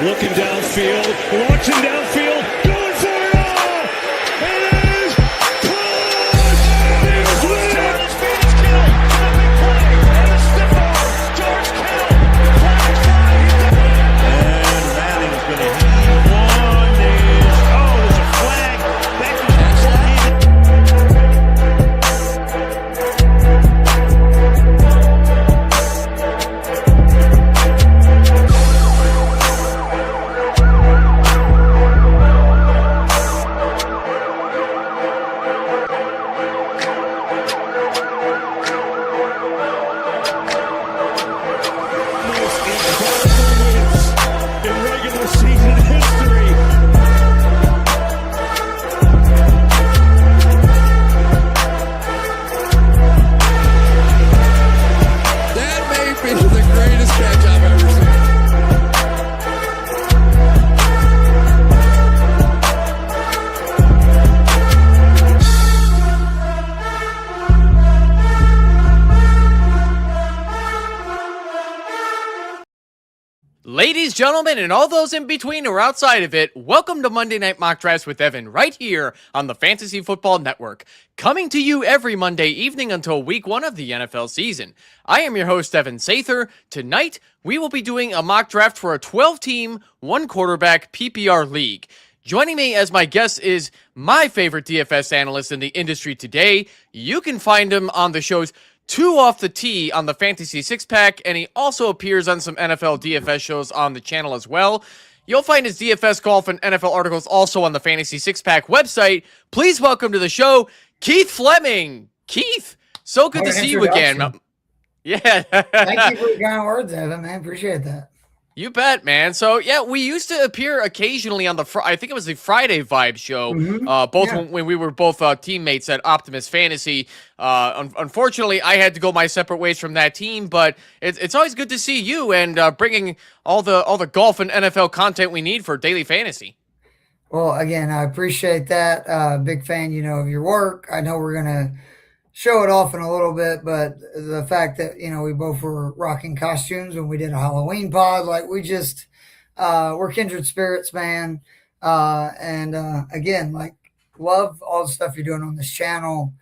Looking downfield, launching downfield, going for it all! It is close! There's Will! Speed is killed! The big play! And a stiff arm! George Kittle! Flag fly! And Manning's going to heave one. There's a flag. That was Ladies, gentlemen, and all those in between or outside of it, welcome to Monday Night Mock Drafts with Evan right here on the Fantasy Football Network, coming to you every Monday evening until week 1 of the NFL season. I am your host, Evan Sather. Tonight, we will be doing a mock draft for a 12-team, 1-quarterback PPR league. Joining me as my guest is my favorite DFS analyst in the industry today. You can find him on the show's Two Off the Tee on the Fantasy Six Pack, and he also appears on some NFL DFS shows on the channel as well. You'll find his DFS golf and NFL articles also on the Fantasy Six Pack website. Please welcome to the show, Keith Flemming. Keith, so good to see you again. Yeah. Thank you for your kind words, Evan, man. Appreciate that. You bet, man. So, yeah, we used to appear occasionally on I think it was the Friday Vibe show, when we were both teammates at Optimus Fantasy. Unfortunately, I had to go my separate ways from that team, but it's always good to see you and bringing all the golf and NFL content we need for daily fantasy. Well, again, I appreciate that. Big fan, of your work. I know we're going to show it off in a little bit, but the fact that, we both were rocking costumes when we did a Halloween pod, like we just, we're kindred spirits, man. Again, like love all the stuff you're doing on this channel.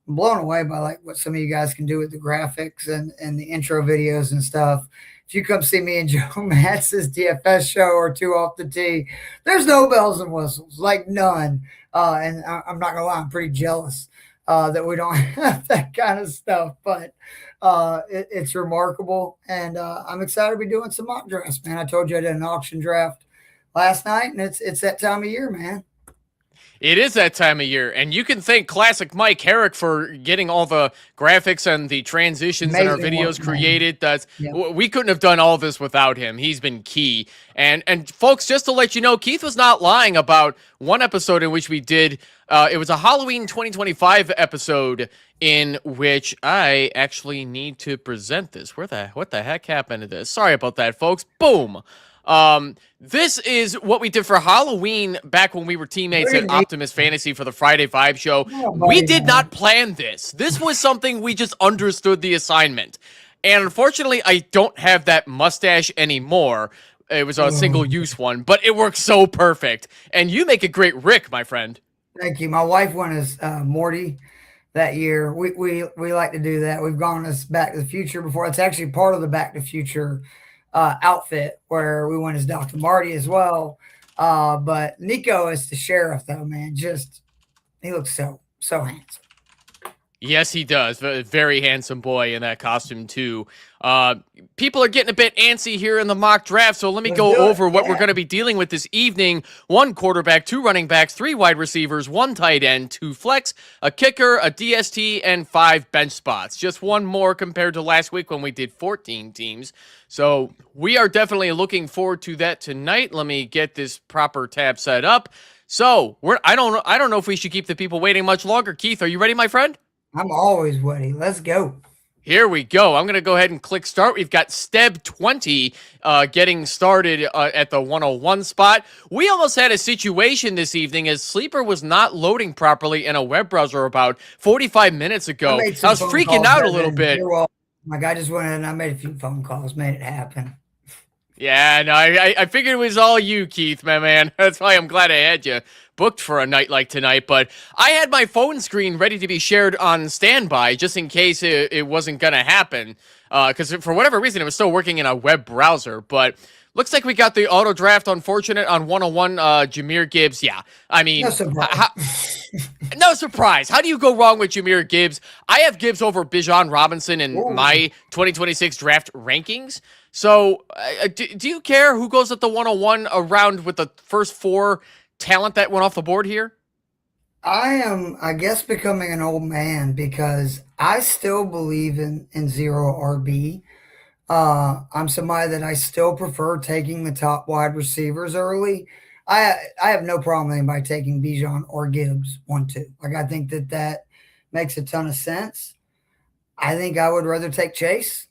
I'm blown away by like what some of you guys can do with the graphics and the intro videos and stuff. If you come see me and Joe Matz's DFS show or Two Off the Tee, there's no bells and whistles, like none. And I'm not gonna lie, I'm pretty jealous that we don't have that kind of stuff, but it's remarkable, and I'm excited to be doing some mock drafts, man. I told you I did an auction draft last night, and it's that time of year, man. It is that time of year, and you can thank Classic Mike Herrick for getting all the graphics and the transitions in our videos created. We couldn't have done all this without him. He's been key. And folks, just to let you know, Keith was not lying about one episode in which we did. It was a Halloween 2025 episode in which I actually need to present this. What the heck happened to this? Sorry about that, folks. Boom. This is what we did for Halloween back when we were teammates at Optimus Fantasy for the Friday Vibe show. We did not plan this. This was something we just understood the assignment. And unfortunately, I don't have that mustache anymore. It was a single-use one, but it works so perfect. And you make a great Rick, my friend. Thank you. My wife went as Morty that year. We like to do that. We've gone as Back to the Future before. It's actually part of the Back to the Future outfit where we went as Dr. Marty as well. But Nico is the sheriff, though, man. He looks so handsome. Yes, he does. Very handsome boy in that costume, too. People are getting a bit antsy here in the mock draft, so let me go over what we're going to be dealing with this evening. 1 quarterback, 2 running backs, 3 wide receivers, 1 tight end, 2 flex, a kicker, a DST, and 5 bench spots. Just 1 more compared to last week when we did 14 teams. So we are definitely looking forward to that tonight. Let me get this proper tab set up. So I don't know if we should keep the people waiting much longer. Keith, are you ready, my friend? I'm always ready. Let's go. Here we go. I'm going to go ahead and click start. We've got Steb 20 getting started at the 101 spot. We almost had a situation this evening as Sleeper was not loading properly in a web browser about 45 minutes ago. I was freaking out a little bit. My guy just went in and I made a few phone calls, made it happen. Yeah, no, I figured it was all you, Keith, my man. That's why I'm glad I had you booked for a night like tonight. But I had my phone screen ready to be shared on standby just in case it wasn't going to happen. Because for whatever reason, it was still working in a web browser. But looks like we got the auto draft unfortunate on 101 Jahmyr Gibbs. Yeah, I mean, No surprise. no surprise. How do you go wrong with Jahmyr Gibbs? I have Gibbs over Bijan Robinson in Ooh. my 2026 draft rankings. So, do you care who goes at the 101 around with the first 4 talent that went off the board here? I am, I guess, becoming an old man because I still believe in zero RB. I'm somebody that I still prefer taking the top wide receivers early. I have no problem with anybody taking Bijan or Gibbs 1-2. Like I think that makes a ton of sense. I think I would rather take Chase.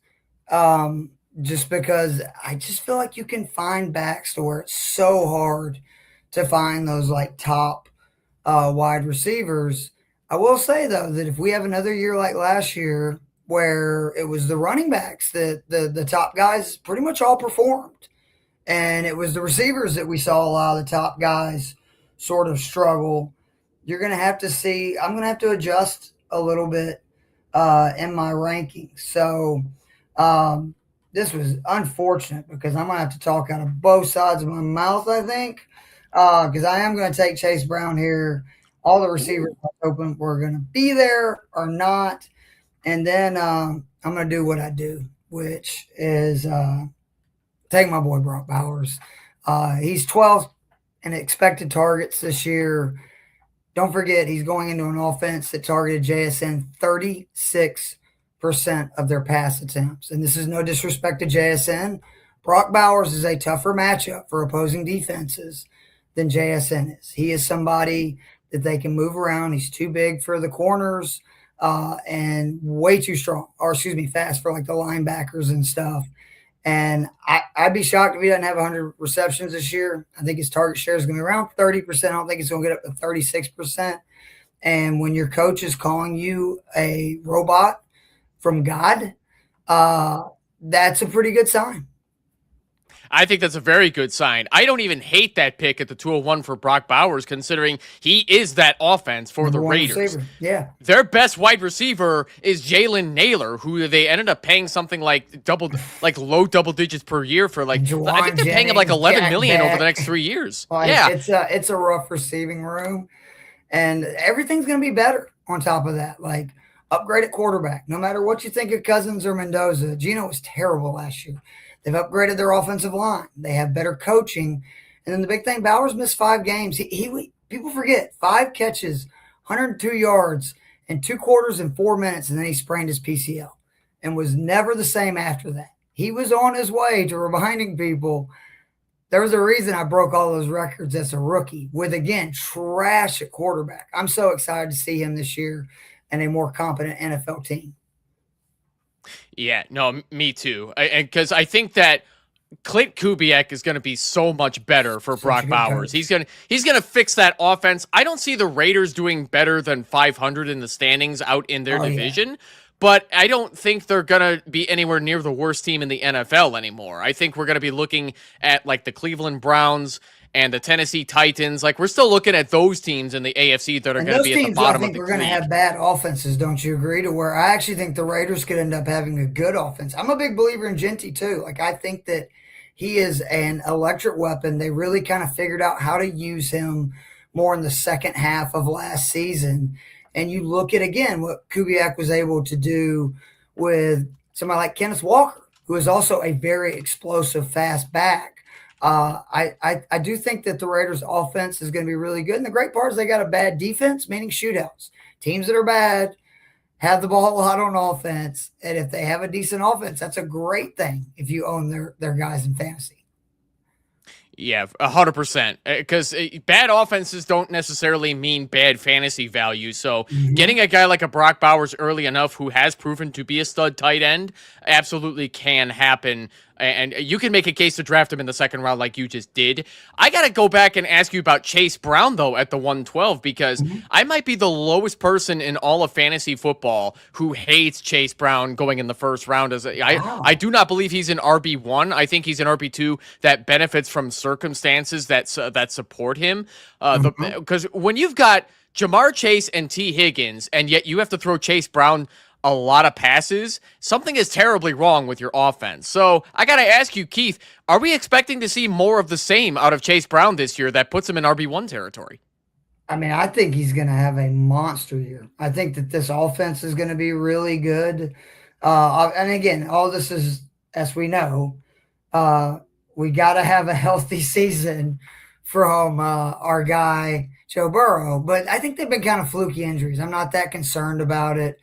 Just because I just feel like you can find backs to where it's so hard to find those like top wide receivers. I will say though that if we have another year like last year where it was the running backs that the top guys pretty much all performed, and it was the receivers that we saw a lot of the top guys sort of struggle, you're going to have to see. I'm going to have to adjust a little bit in my rankings. So. This was unfortunate because I'm going to have to talk out of both sides of my mouth, I think, because I am going to take Chase Brown here. All the receivers open were going to be there or not. And then I'm going to do what I do, which is take my boy Brock Bowers. He's 12th in expected targets this year. Don't forget, he's going into an offense that targeted JSN 36% of their pass attempts. And this is no disrespect to JSN. Brock Bowers is a tougher matchup for opposing defenses than JSN is. He is somebody that they can move around. He's too big for the corners and way too strong, or fast for like the linebackers and stuff. And I'd be shocked if he doesn't have 100 receptions this year. I think his target share is going to be around 30%. I don't think it's going to get up to 36%. And when your coach is calling you a robot from God, that's a pretty good sign. I think that's a very good sign. I don't even hate that pick at the 201 for Brock Bowers, considering he is that offense for the Raiders. Receiver. Yeah. Their best wide receiver is Jalen Naylor, who they ended up paying something like low double digits per year for I think they're paying him like $11 million over the next 3 years. Yeah. It's a rough receiving room, and everything's going to be better on top of that. Like, upgrade at quarterback. No matter what you think of Cousins or Mendoza, Geno was terrible last year. They've upgraded their offensive line. They have better coaching. And then the big thing, Bowers missed 5 games. People forget, 5 catches, 102 yards, and 2 quarters in 4 minutes, and then he sprained his PCL and was never the same after that. He was on his way to reminding people there was a reason I broke all those records as a rookie with, again, trash at quarterback. I'm so excited to see him this year and a more competent NFL team. Yeah, no, me too. Because I think that Clint Kubiak is going to be so much better for Brock Bowers. He's going to fix that offense. I don't see the Raiders doing better than 500 in the standings out in their division, but I don't think they're going to be anywhere near the worst team in the NFL anymore. I think we're going to be looking at like the Cleveland Browns and the Tennessee Titans. Like, we're still looking at those teams in the AFC that are going to be at the bottom of the league. I think we're going to have bad offenses, don't you agree? To where I actually think the Raiders could end up having a good offense. I'm a big believer in Genty too. Like, I think that he is an electric weapon. They really kind of figured out how to use him more in the second half of last season. And you look at, again, what Kubiak was able to do with somebody like Kenneth Walker, who is also a very explosive, fast back. I do think that the Raiders' offense is going to be really good. And the great part is they got a bad defense, meaning shootouts. Teams that are bad have the ball a lot on offense. And if they have a decent offense, that's a great thing if you own their guys in fantasy. Yeah, 100%. Because bad offenses don't necessarily mean bad fantasy value. So getting a guy like a Brock Bowers early enough who has proven to be a stud tight end absolutely can happen and you can make a case to draft him in the second round like you just did. I got to go back and ask you about Chase Brown, though, at the 112, because I might be the lowest person in all of fantasy football who hates Chase Brown going in the first round. I do not believe he's an RB1. I think he's an RB2 that benefits from circumstances that support him. Because when you've got Jamar Chase and T. Higgins, and yet you have to throw Chase Brown a lot of passes, something is terribly wrong with your offense. So I got to ask you, Keith, are we expecting to see more of the same out of Chase Brown this year that puts him in RB1 territory? I mean, I think he's going to have a monster year. I think that this offense is going to be really good. And again, all this is, as we know, we got to have a healthy season from our guy, Joe Burrow. But I think they've been kind of fluky injuries. I'm not that concerned about it.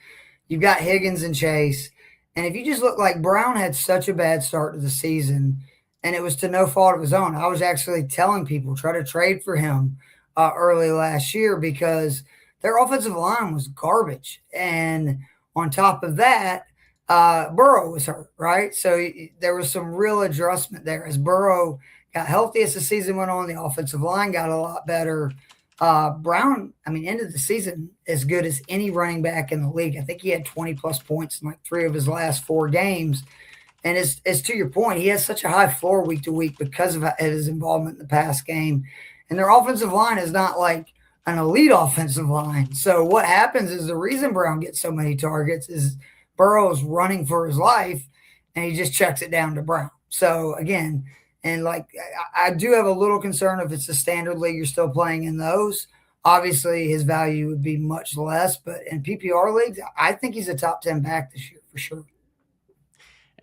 You've got Higgins and Chase. And if you just look like Brown had such a bad start to the season, and it was to no fault of his own. I was actually telling people, try to trade for him early last year because their offensive line was garbage. And on top of that, Burrow was hurt, right? So there was some real adjustment there. As Burrow got healthy as the season went on, the offensive line got a lot better. Brown, I mean, ended the season as good as any running back in the league. I think he had 20-plus points in like 3 of his last 4 games. And it's to your point, he has such a high floor week to week because of his involvement in the pass game. And their offensive line is not like an elite offensive line. So what happens is the reason Brown gets so many targets is Burrow's running for his life, and he just checks it down to Brown. So, again, and like I do have a little concern if it's a standard league you're still playing in those. Obviously, his value would be much less. But in PPR leagues, I think he's a top 10 back this year for sure.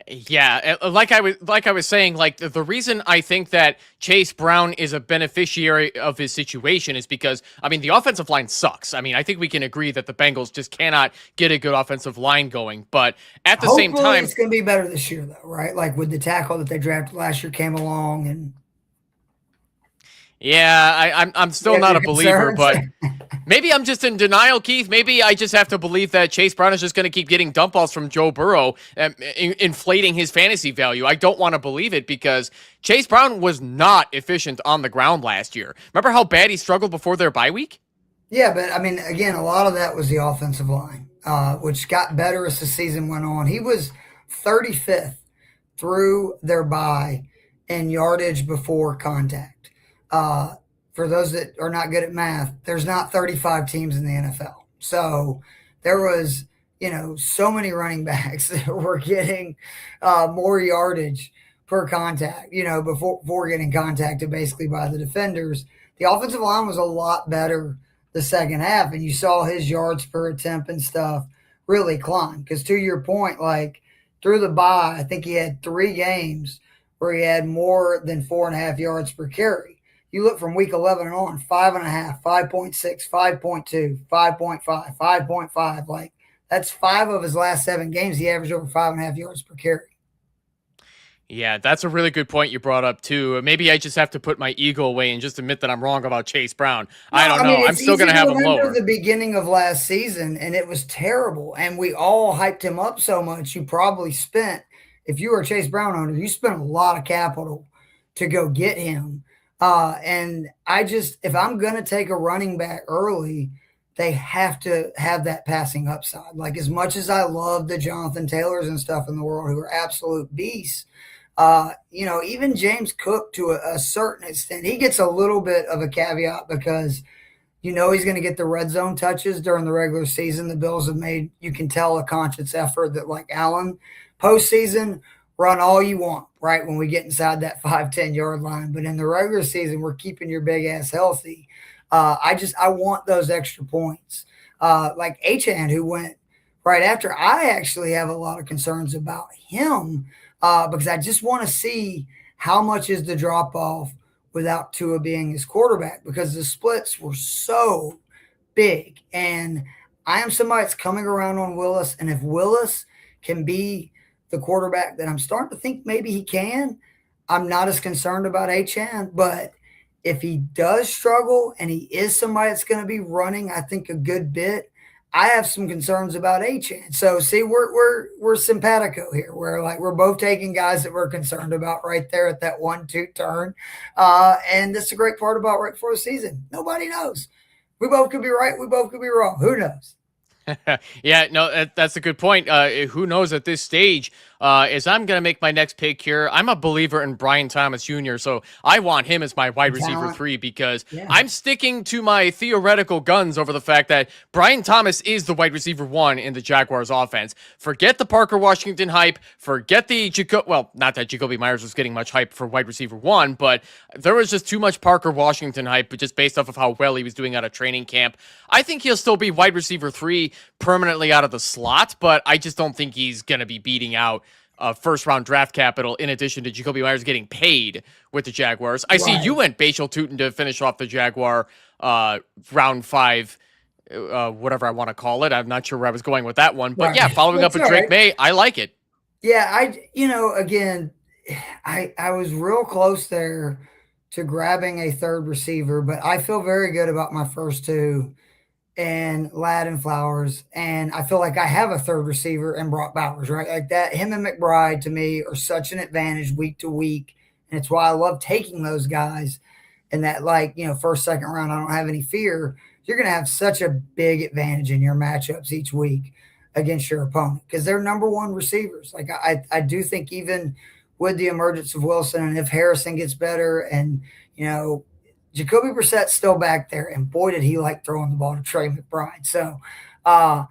Yeah, like I was saying, like the reason I think that Chase Brown is a beneficiary of his situation is because, I mean, the offensive line sucks. I mean, I think we can agree that the Bengals just cannot get a good offensive line going. But at the same time, it's going to be better this year, though, right? Like with the tackle that they drafted last year came along, and yeah, I'm still not a believer, but maybe I'm just in denial, Keith. Maybe I just have to believe that Chase Brown is just going to keep getting dump balls from Joe Burrow, inflating his fantasy value. I don't want to believe it because Chase Brown was not efficient on the ground last year. Remember how bad he struggled before their bye week? Yeah, but I mean, again, a lot of that was the offensive line, which got better as the season went on. He was 35th through their bye in yardage before contact. For those that are not good at math, there's not 35 teams in the NFL. So there was, so many running backs that were getting more yardage per contact, before getting contacted basically by the defenders. The offensive line was a lot better the second half, and you saw his yards per attempt and stuff really climb. Because to your point, like through the bye, I think he had 3 games where he had more than 4.5 yards per carry. You look from week 11 and on, 5.5, 5.6, 5.2, 5.5, 5.5. Like that's 5 of his last 7 games. He averaged over 5.5 yards per carry. Yeah, that's a really good point you brought up too. Maybe I just have to put my ego away and just admit that I'm wrong about Chase Brown. No, I don't know. I'm still going to have him lower. The beginning of last season, and it was terrible. And we all hyped him up so much. You probably spent, if you were a Chase Brown owner, you spent a lot of capital to go get him. And if I'm going to take a running back early, they have to have that passing upside. Like as much as I love the Jonathan Taylors and stuff in the world who are absolute beasts, even James Cook to a certain extent, he gets a little bit of a caveat because, he's going to get the red zone touches during the regular season. The Bills have made, you can tell, a conscious effort that like Allen postseason, run all you want, right, when we get inside that 5-10 yard line. But in the regular season, we're keeping your big ass healthy. I want those extra points. Like Achane, who went right after, I actually have a lot of concerns about him because I just want to see how much is the drop-off without Tua being his quarterback because the splits were so big. And I am somebody that's coming around on Willis, and if Willis can be the quarterback that I'm starting to think maybe he can, I'm not as concerned about Achane. But if he does struggle and he is somebody that's going to be running, I think, a good bit, I have some concerns about Achane. So see, we're simpatico here. We're both taking guys that we're concerned about right there at that 1-2 turn. And that's the great part about right before the season. Nobody knows. We both could be right. We both could be wrong. Who knows? Yeah, no, that's a good point. Who knows at this stage? As I'm going to make my next pick here, I'm a believer in Brian Thomas Jr., so I want him as my wide receiver 3 because I'm sticking to my theoretical guns over the fact that Brian Thomas is the wide receiver 1 in the Jaguars offense. Forget the Parker Washington hype. Forget the not that Jacoby Myers was getting much hype for wide receiver 1, but there was just too much Parker Washington hype just based off of how well he was doing out of training camp. I think he'll still be wide receiver 3 permanently out of the slot, but I just don't think he's going to be beating out first-round draft capital in addition to Jacoby Myers getting paid with the Jaguars. I see you went Bashal Tutin to finish off the Jaguar round 5, whatever I want to call it. I'm not sure where I was going with that one. But yeah, following up with Drake May, I like it. Yeah, again, I was real close there to grabbing a third receiver, but I feel very good about my first 2. And Ladd and Flowers, and I feel like I have a third receiver in Brock Bowers, right? Like that, him and McBride to me are such an advantage week to week, and it's why I love taking those guys. And that, first, second round, I don't have any fear. You're going to have such a big advantage in your matchups each week against your opponent because they're number 1 receivers. Like I do think even with the emergence of Wilson, and if Harrison gets better, and Jacoby Brissett's still back there, and boy, did he like throwing the ball to Trey McBride. So I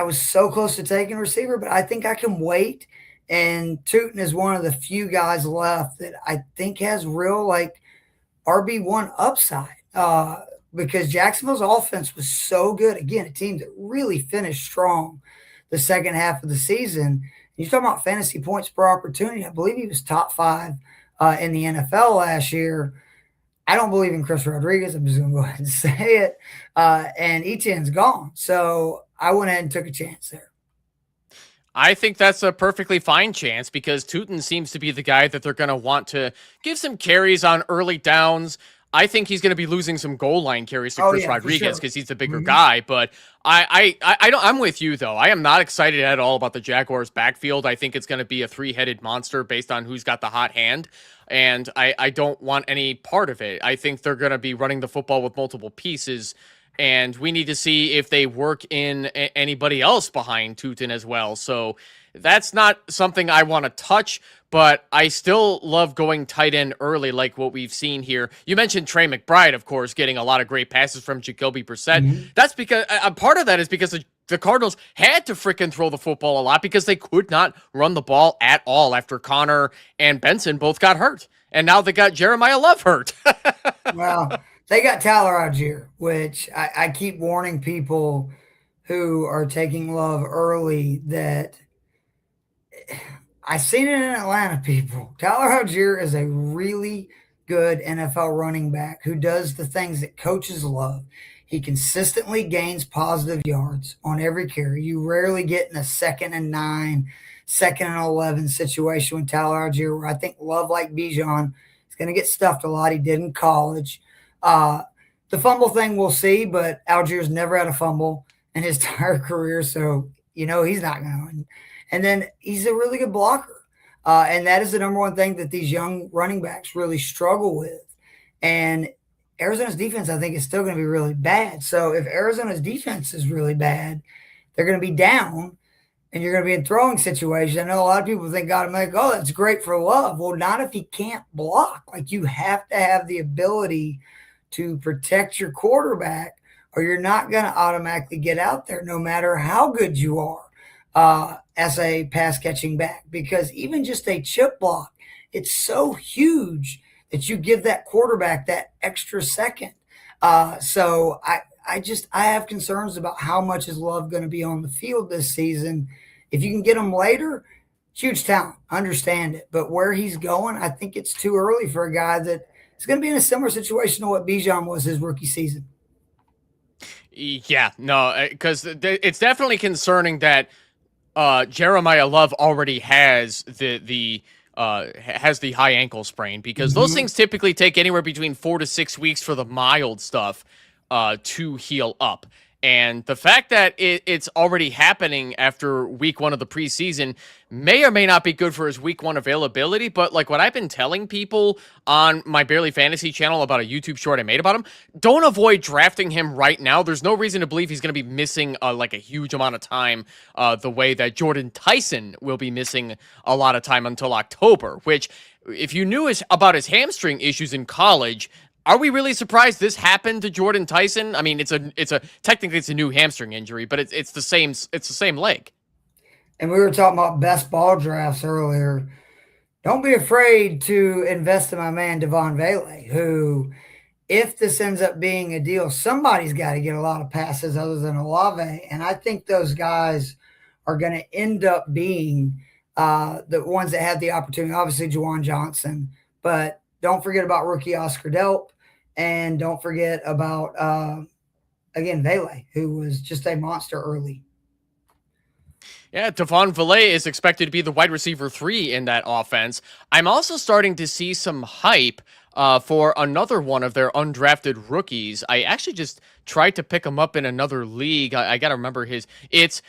was so close to taking receiver, but I think I can wait. And Tutin is one of the few guys left that I think has real, RB1 upside because Jacksonville's offense was so good. Again, a team that really finished strong the second half of the season. You're talking about fantasy points per opportunity. I believe he was top 5 in the NFL last year. I don't believe in Chris Rodriguez. I'm just going to go ahead and say it. And Etienne's gone. So I went ahead and took a chance there. I think that's a perfectly fine chance because Tutin seems to be the guy that they're going to want to give some carries on early downs. I think he's going to be losing some goal line carries to Chris Rodriguez because he's the bigger guy. But I'm with you though. I am not excited at all about the Jaguars' backfield. I think it's going to be a 3-headed monster based on who's got the hot hand. And I don't want any part of it. I think they're going to be running the football with multiple pieces. And we need to see if they work in anybody else behind Tutin as well. So that's not something I want to touch, but I still love going tight end early like what we've seen here. You mentioned Trey McBride, of course, getting a lot of great passes from Jacoby Brissett. That's because part of that is because the Cardinals had to freaking throw the football a lot because they could not run the ball at all after Connor and Benson both got hurt. And now they got Jeremiah Love hurt. Well, they got Tyler Algier, which I keep warning people who are taking Love early that I've seen it in Atlanta, people. Tyler Algier is a really good NFL running back who does the things that coaches love. He consistently gains positive yards on every carry. You rarely get in a 2nd and 9, 2nd and 11 situation with Tyler Algier, where I think Love, like Bijan, is going to get stuffed a lot. He did in college. The fumble thing we'll see, but Algier's never had a fumble in his entire career, so he's not going to. And then he's a really good blocker. And that is the number one thing that these young running backs really struggle with. And Arizona's defense, I think, is still going to be really bad. So if Arizona's defense is really bad, they're going to be down, and you're going to be in throwing situations. I know a lot of people think, God, I'm like, oh, that's great for Love. Well, not if he can't block. Like, you have to have the ability to protect your quarterback, or you're not going to automatically get out there no matter how good you are as a pass-catching back. Because even just a chip block, it's so huge that you give that quarterback that extra second. So I have concerns about how much is Love going to be on the field this season. If you can get him later, huge talent, understand it. But where he's going, I think it's too early for a guy that is going to be in a similar situation to what Bijan was his rookie season. Yeah, no, because it's definitely concerning that Jeremiah Love already has the high ankle sprain, because those things typically take anywhere between 4 to 6 weeks for the mild stuff to heal up. And the fact that it's already happening after week 1 of the preseason may or may not be good for his week 1 availability. But like what I've been telling people on my Barely Fantasy channel about a YouTube short I made about him, don't avoid drafting him right now. There's no reason to believe he's going to be missing like a huge amount of time the way that Jordan Tyson will be missing a lot of time until October, which if you knew about his hamstring issues in college, are we really surprised this happened to Jordan Tyson? I mean, technically it's a new hamstring injury, but it's the same leg. And we were talking about best ball drafts earlier. Don't be afraid to invest in my man Devon Vele, who, if this ends up being a deal, somebody's got to get a lot of passes other than Olave, and I think those guys are going to end up being the ones that had the opportunity. Obviously, Juwan Johnson, but don't forget about rookie Oscar Delp. And don't forget about, again, Vele, who was just a monster early. Yeah, Devon Vele is expected to be the wide receiver 3 in that offense. I'm also starting to see some hype for another one of their undrafted rookies. I actually just tried to pick him up in another league. I got to remember it's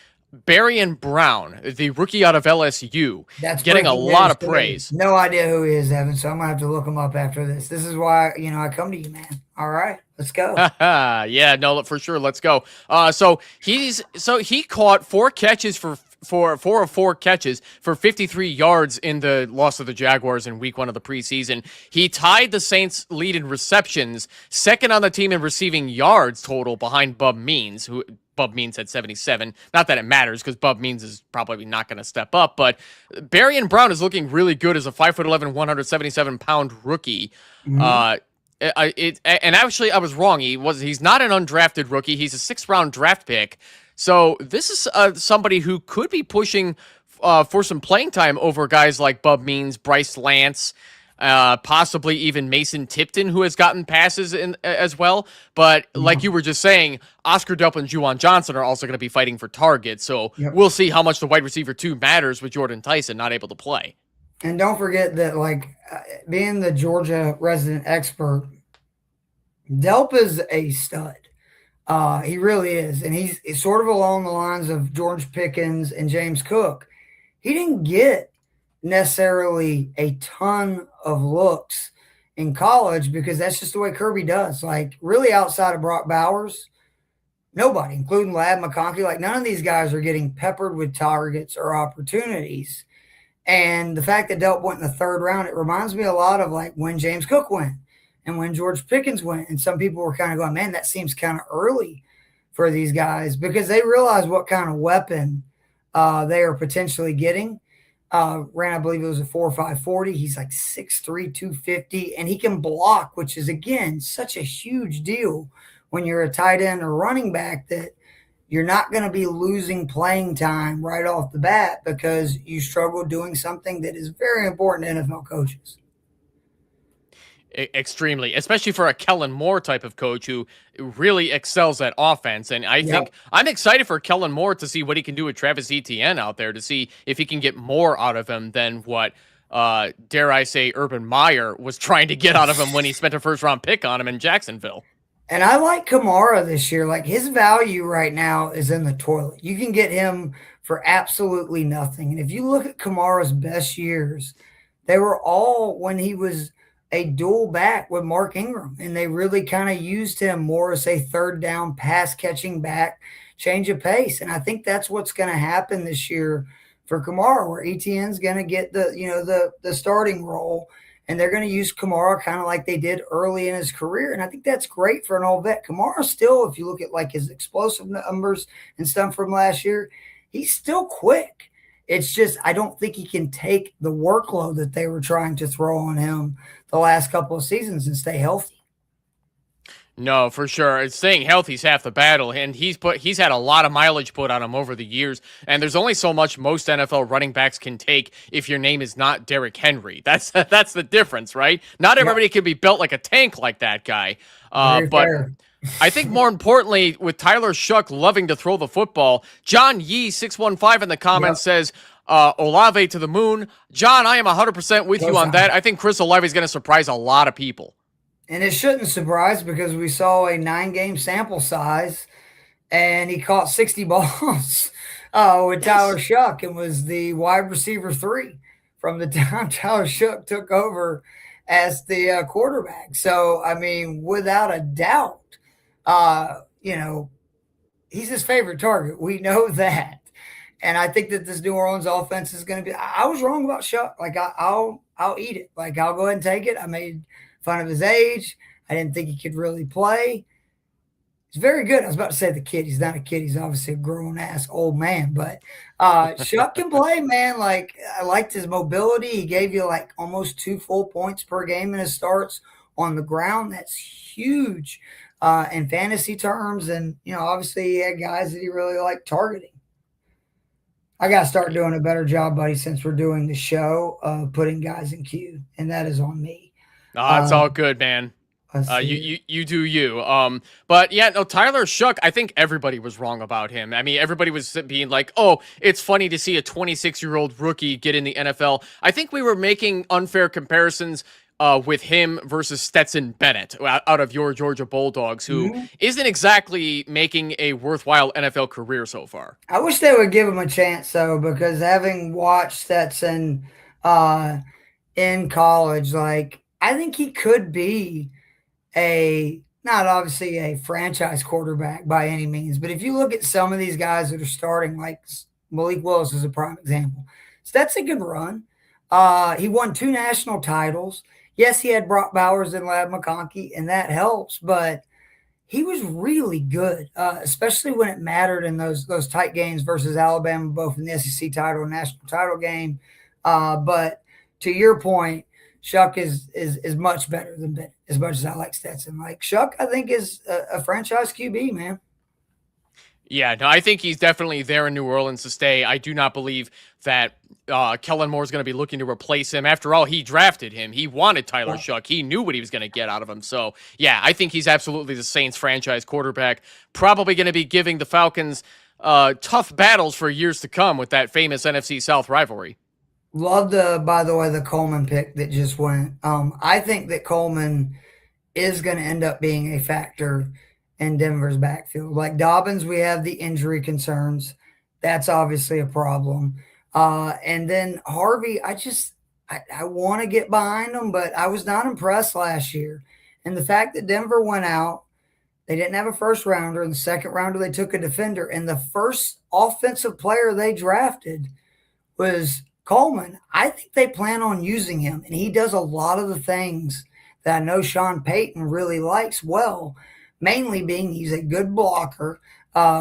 Barian Brown, the rookie out of LSU, That's getting a lot of praise. No idea who he is, Evan, so I'm going to have to look him up after this. This is why, I come to you, man. All right, let's go. Yeah, no, for sure. Let's go. So he caught 4 catches for 4 of 4 catches for 53 yards in the loss of the Jaguars in week 1 of the preseason. He tied the Saints lead in receptions, second on the team in receiving yards total behind Bub Means, who Bub Means had 77. Not that it matters because Bub Means is probably not going to step up, but Barian Brown is looking really good as a 5'11", 177-pound rookie. Mm-hmm. And actually, I was wrong. He's not an undrafted rookie. He's a 6th-round draft pick. So this is somebody who could be pushing for some playing time over guys like Bub Means, Bryce Lance, possibly even Mason Tipton, who has gotten passes in as well. But like you were just saying, Oscar Delp and Juwan Johnson are also going to be fighting for targets. So we'll see how much the wide receiver 2 matters with Jordan Tyson not able to play. And don't forget that, being the Georgia resident expert, Delp is a stud. He really is. And he's sort of along the lines of George Pickens and James Cook. He didn't get necessarily a ton of looks in college because that's just the way Kirby does. Really outside of Brock Bowers, nobody, including Ladd McConkey, none of these guys are getting peppered with targets or opportunities. And the fact that Delp went in the 3rd round, it reminds me a lot of when James Cook went and when George Pickens went. And some people were kind of going, man, that seems kind of early for these guys because they realize what kind of weapon they are potentially getting. Ran, I believe it was a 4.5 40. He's 6'3", 250, and he can block, which is, again, such a huge deal when you're a tight end or running back that you're not going to be losing playing time right off the bat because you struggle doing something that is very important to NFL coaches. Extremely, especially for a Kellen Moore type of coach who really excels at offense. And I think I'm excited for Kellen Moore to see what he can do with Travis Etienne out there, to see if he can get more out of him than what, dare I say, Urban Meyer was trying to get out of him when he spent a 1st-round pick on him in Jacksonville. And I like Kamara this year. His value right now is in the toilet. You can get him for absolutely nothing. And if you look at Kamara's best years, they were all when he was a dual back with Mark Ingram. And they really kind of used him more as a 3rd down pass catching back, change of pace. And I think that's what's going to happen this year for Kamara, where Etienne's going to get the starting role. And they're going to use Kamara kind of like they did early in his career. And I think that's great for an old vet. Kamara still, if you look at his explosive numbers and stuff from last year, he's still quick. It's just I don't think he can take the workload that they were trying to throw on him the last couple of seasons and stay healthy. No, for sure. Staying healthy is half the battle, and he's had a lot of mileage put on him over the years, and there's only so much most NFL running backs can take if your name is not Derrick Henry. That's the difference, right? Not everybody can be built like a tank like that guy. But fair. I think more importantly, with Tyler Shuck loving to throw the football, John Yee 615 in the comments says, Olave to the moon. John, I am 100% with you on that. I think Chris Olave is going to surprise a lot of people. And it shouldn't surprise because we saw a 9-game sample size and he caught 60 balls with Tyler Shuck and was the wide receiver 3 from the time Tyler Shuck took over as the quarterback. So, I mean, without a doubt, he's his favorite target. We know that. And I think that this New Orleans offense is going to be. I was wrong about Shuck. Like I'll eat it. Like I'll go ahead and take it. I made fun of his age. I didn't think he could really play. He's very good. I was about to say the kid. He's not a kid. He's obviously a grown ass old man. But Shuck can play, man. Like I liked his mobility. He gave you like almost 2 full points per game in his starts on the ground. That's huge in fantasy terms. And obviously he had guys that he really liked targeting. I got to start doing a better job, buddy, since we're doing the show of putting guys in queue, and that is on me. Oh, it's all good, man. You do you. But yeah, no, Tyler Shuck, I think everybody was wrong about him. I mean, everybody was being like, oh, it's funny to see a 26-year-old rookie get in the NFL. I think we were making unfair comparisons with him versus Stetson Bennett out of your Georgia Bulldogs, who isn't exactly making a worthwhile NFL career so far. I wish they would give him a chance, though, because having watched Stetson in college, like, I think he could be not obviously a franchise quarterback by any means, but if you look at some of these guys that are starting, like Malik Willis is a prime example. Stetson can run. He won 2 national titles. Yes, he had Brock Bowers and Ladd McConkey, and that helps, but he was really good, especially when it mattered in those tight games versus Alabama, both in the SEC title and national title game. But to your point, Shuck is much better than Bennett, as much as I like Stetson. Like Shuck, I think is a franchise QB, man. Yeah, no, I think he's definitely there in New Orleans to stay. I do not believe that Kellen Moore is going to be looking to replace him. After all, he drafted him. He wanted Tyler Shuck. He knew what he was going to get out of him. So, yeah, I think he's absolutely the Saints franchise quarterback. Probably going to be giving the Falcons tough battles for years to come with that famous NFC South rivalry. Love by the way, the Coleman pick that just went. I think that Coleman is going to end up being a factor in Denver's backfield. Like Dobbins, we have the injury concerns. That's obviously a problem. And then Harvey, I want to get behind him, but I was not impressed last year. And the fact that Denver went out, they didn't have a first rounder. In the second rounder, they took a defender. And the first offensive player they drafted was Coleman. I think they plan on using him. And he does a lot of the things that I know Sean Payton really likes well, mainly being he's a good blocker,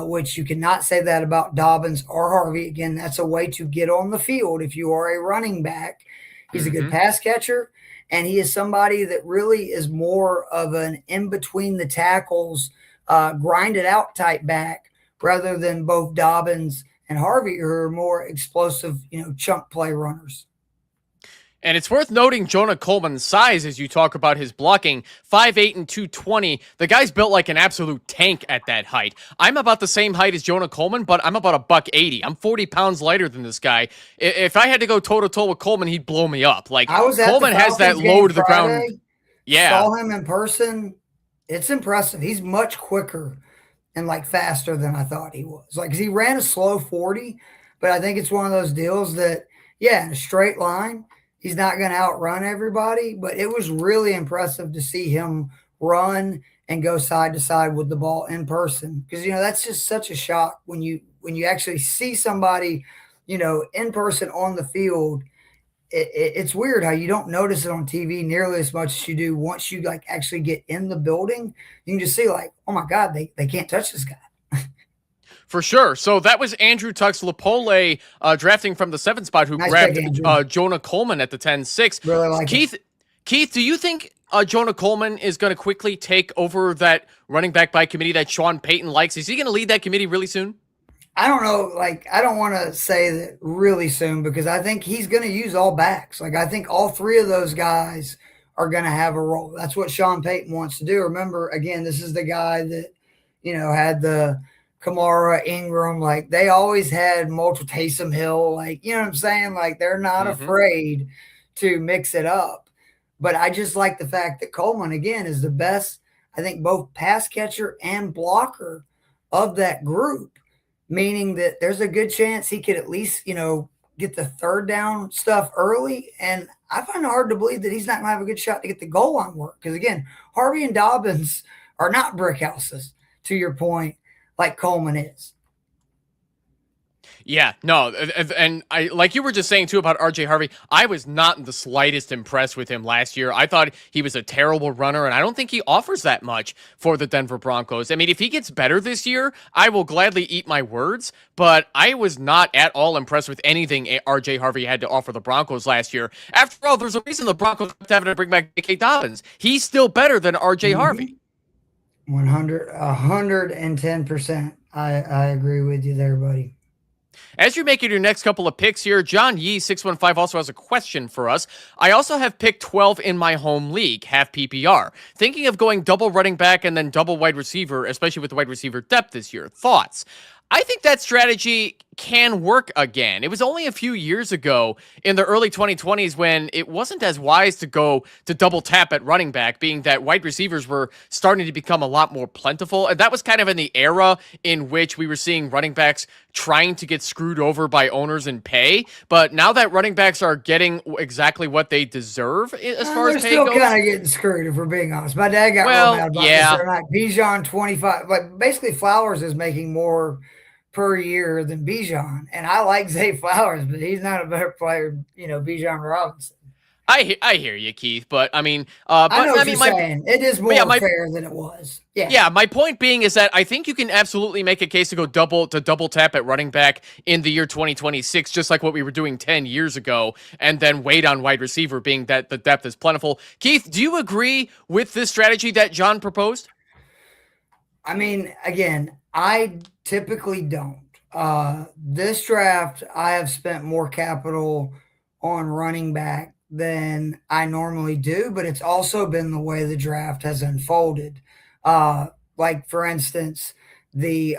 which you cannot say that about Dobbins or Harvey. Again, that's a way to get on the field if you are a running back. He's a good pass catcher, and he is somebody that really is more of an in-between the tackles, grinded out type back, rather than both Dobbins and Harvey, who are more explosive, chunk play runners. And it's worth noting Jonah Coleman's size as you talk about his blocking, 5'8" and 220. The guy's built like an absolute tank at that height. I'm about the same height as Jonah Coleman, but I'm about $180. I'm 40 pounds lighter than this guy. If I had to go toe-to-toe with Coleman, he'd blow me up. Like, Coleman has that low to the ground. Yeah. Saw him in person. It's impressive. He's much quicker and like faster than I thought he was. Like, 'cause he ran a slow 40, but I think it's one of those deals that, yeah, in a straight line, he's not going to outrun everybody, but it was really impressive to see him run and go side to side with the ball in person. Because, that's just such a shock when you actually see somebody, in person on the field. It's weird how you don't notice it on TV nearly as much as you do once you like actually get in the building. You can just see like, oh my God, they can't touch this guy. For sure. So that was Andrew Tux Lapole drafting from the 7th spot who grabbed Jonah Coleman at the 10-6. Really like Keith, do you think Jonah Coleman is going to quickly take over that running back by committee that Sean Payton likes? Is he going to lead that committee really soon? I don't know. Like, I don't want to say that really soon because I think he's going to use all backs. Like, I think all 3 of those guys are going to have a role. That's what Sean Payton wants to do. Remember, again, this is the guy that, had the Kamara, Ingram, like they always had multiple Taysom Hill, like, you know what I'm saying? Like they're not afraid to mix it up. But I just like the fact that Coleman, again, is the best, I think, both pass catcher and blocker of that group, meaning that there's a good chance he could at least, get the third down stuff early. And I find it hard to believe that he's not going to have a good shot to get the goal line work. Because, again, Harvey and Dobbins are not brick houses, to your point, like Coleman is. Yeah, no, and I like you were just saying too about RJ Harvey. I was not in the slightest impressed with him last year. I thought he was a terrible runner, and I don't think he offers that much for the Denver Broncos. I mean, if he gets better this year, I will gladly eat my words, but I was not at all impressed with anything RJ Harvey had to offer the Broncos last year. After all, there's a reason the Broncos have to have to bring back J.K. Dobbins. He's still better than RJ Harvey. 110%. I agree with you there, buddy. As you're making your next couple of picks here, John Yee 615 also has a question for us. I also have pick 12 in my home league, half PPR. Thinking of going double running back and then double wide receiver, especially with the wide receiver depth this year. Thoughts? I think that strategy can work again. It was only a few years ago in the early 2020s when it wasn't as wise to go to double tap at running back, being that wide receivers were starting to become a lot more plentiful. And that was kind of in the era in which we were seeing running backs trying to get screwed over by owners and pay. But now that running backs are getting exactly what they deserve as far as pay goes. They're still kind of getting screwed, if we're being honest. My dad got real mad about this. They're like Bijan 25. Like, basically, Flowers is making more per year than Bijan, and I like Zay Flowers, but he's not a better player, Bijan Robinson. I hear you, Keith, but I mean, I know what you're saying. It is more fair than it was. Yeah. My point being is that I think you can absolutely make a case to go double tap at running back in the year 2026, just like what we were doing 10 years ago, and then wait on wide receiver, being that the depth is plentiful. Keith, do you agree with this strategy that John proposed? I mean, again, I typically don't. This draft, I have spent more capital on running back than I normally do, but it's also been the way the draft has unfolded. Like, for instance, the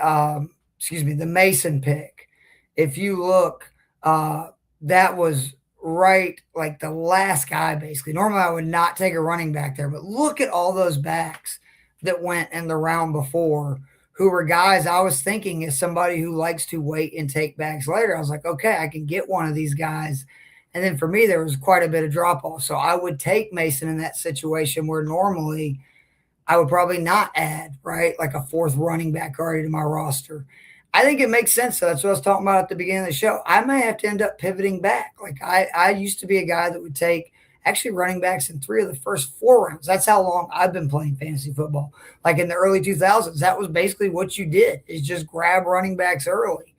Mason pick. If you look, that was right, like the last guy, basically. Normally, I would not take a running back there, but look at all those backs that went in the round before, who were guys I was thinking as somebody who likes to wait and take backs later. I was like, okay, I can get one of these guys. And then for me, there was quite a bit of drop-off. So I would take Mason in that situation where normally I would probably not add, right, like a fourth running back already to my roster. I think it makes sense. So that's what I was talking about at the beginning of the show. I may have to end up pivoting back. Like, I used to be a guy that would take actually running backs in 3 of the first 4 rounds. That's how long I've been playing fantasy football. Like in the early 2000s, that was basically what you did, is just grab running backs early.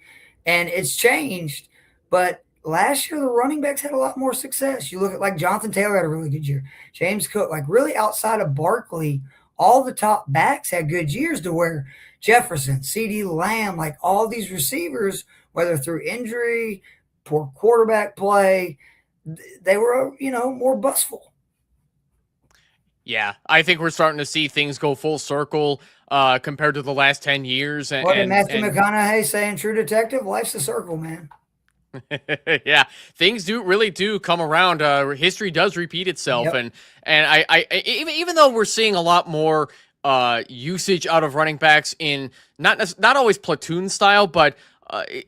And it's changed. But last year, the running backs had a lot more success. You look at, like, Jonathan Taylor had a really good year. James Cook, like, really outside of Barkley, all the top backs had good years, to where Jefferson, CeeDee Lamb, like all these receivers, whether through injury, poor quarterback play, they were, more bustful. Yeah, I think we're starting to see things go full circle compared to the last 10 years. What did Matthew McConaughey say in True Detective? Life's a circle, man. Yeah, things do come around. History does repeat itself. Yep. And I even though we're seeing a lot more usage out of running backs in not always platoon style, but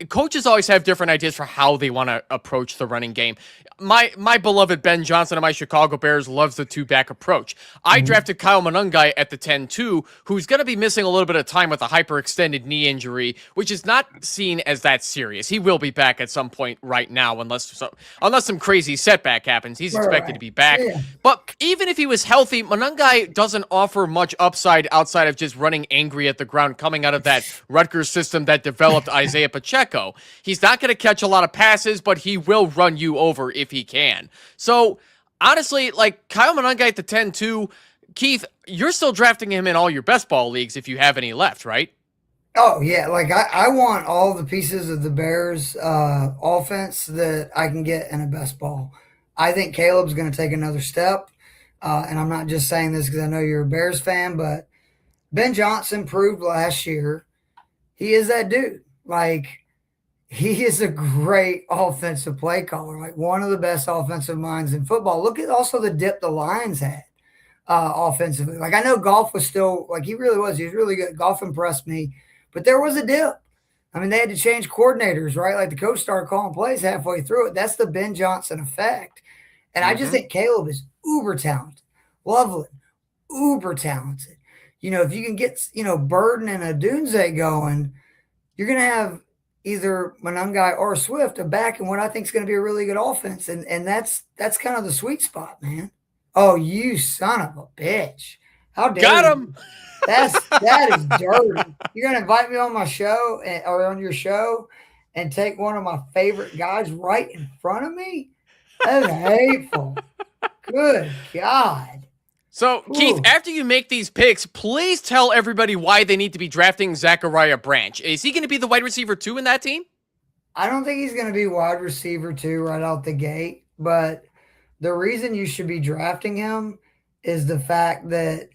coaches always have different ideas for how they want to approach the running game. My beloved Ben Johnson of my Chicago Bears loves the 2-back approach. I drafted Kyle Monangai at the 10-2, who's going to be missing a little bit of time with a hyperextended knee injury, which is not seen as that serious. He will be back at some point right now, unless some crazy setback happens. He's expected to be back. Yeah. But even if he was healthy, Monangai doesn't offer much upside outside of just running angry at the ground, coming out of that Rutgers system that developed Isaiah Pacheco. He's not going to catch a lot of passes, but he will run you over if he can. So, honestly, like, Kyle Monangai at the 10-2, Keith, you're still drafting him in all your best ball leagues if you have any left, right? Oh, yeah. Like, I want all the pieces of the Bears offense that I can get in a best ball. I think Caleb's going to take another step. And I'm not just saying this because I know you're a Bears fan, but Ben Johnson proved last year he is that dude. Like, he is a great offensive play caller, like one of the best offensive minds in football. Look at also the dip the Lions had offensively. Like, I know Goff was still, like, he really was. He was really good. Goff impressed me But there was a dip. I mean, they had to change coordinators, right? Like the coach started calling plays halfway through it. That's the Ben Johnson effect. And I just think Caleb is uber talented. Loveland, uber talented. If you can get, Burden and a Dunze going, you're going to have either Monangai or Swift back in what I think is going to be a really good offense. And that's kind of the sweet spot, man. Oh, you son of a bitch. How dare Got you? him. That is dirty. You're gonna invite me on my show or on your show and take one of my favorite guys right in front of me? That is hateful. Good God. So, Keith, after you make these picks, please tell everybody why they need to be drafting Zachariah Branch. Is he going to be the wide receiver 2 in that team? I don't think he's going to be wide receiver 2 right out the gate, but the reason you should be drafting him is the fact that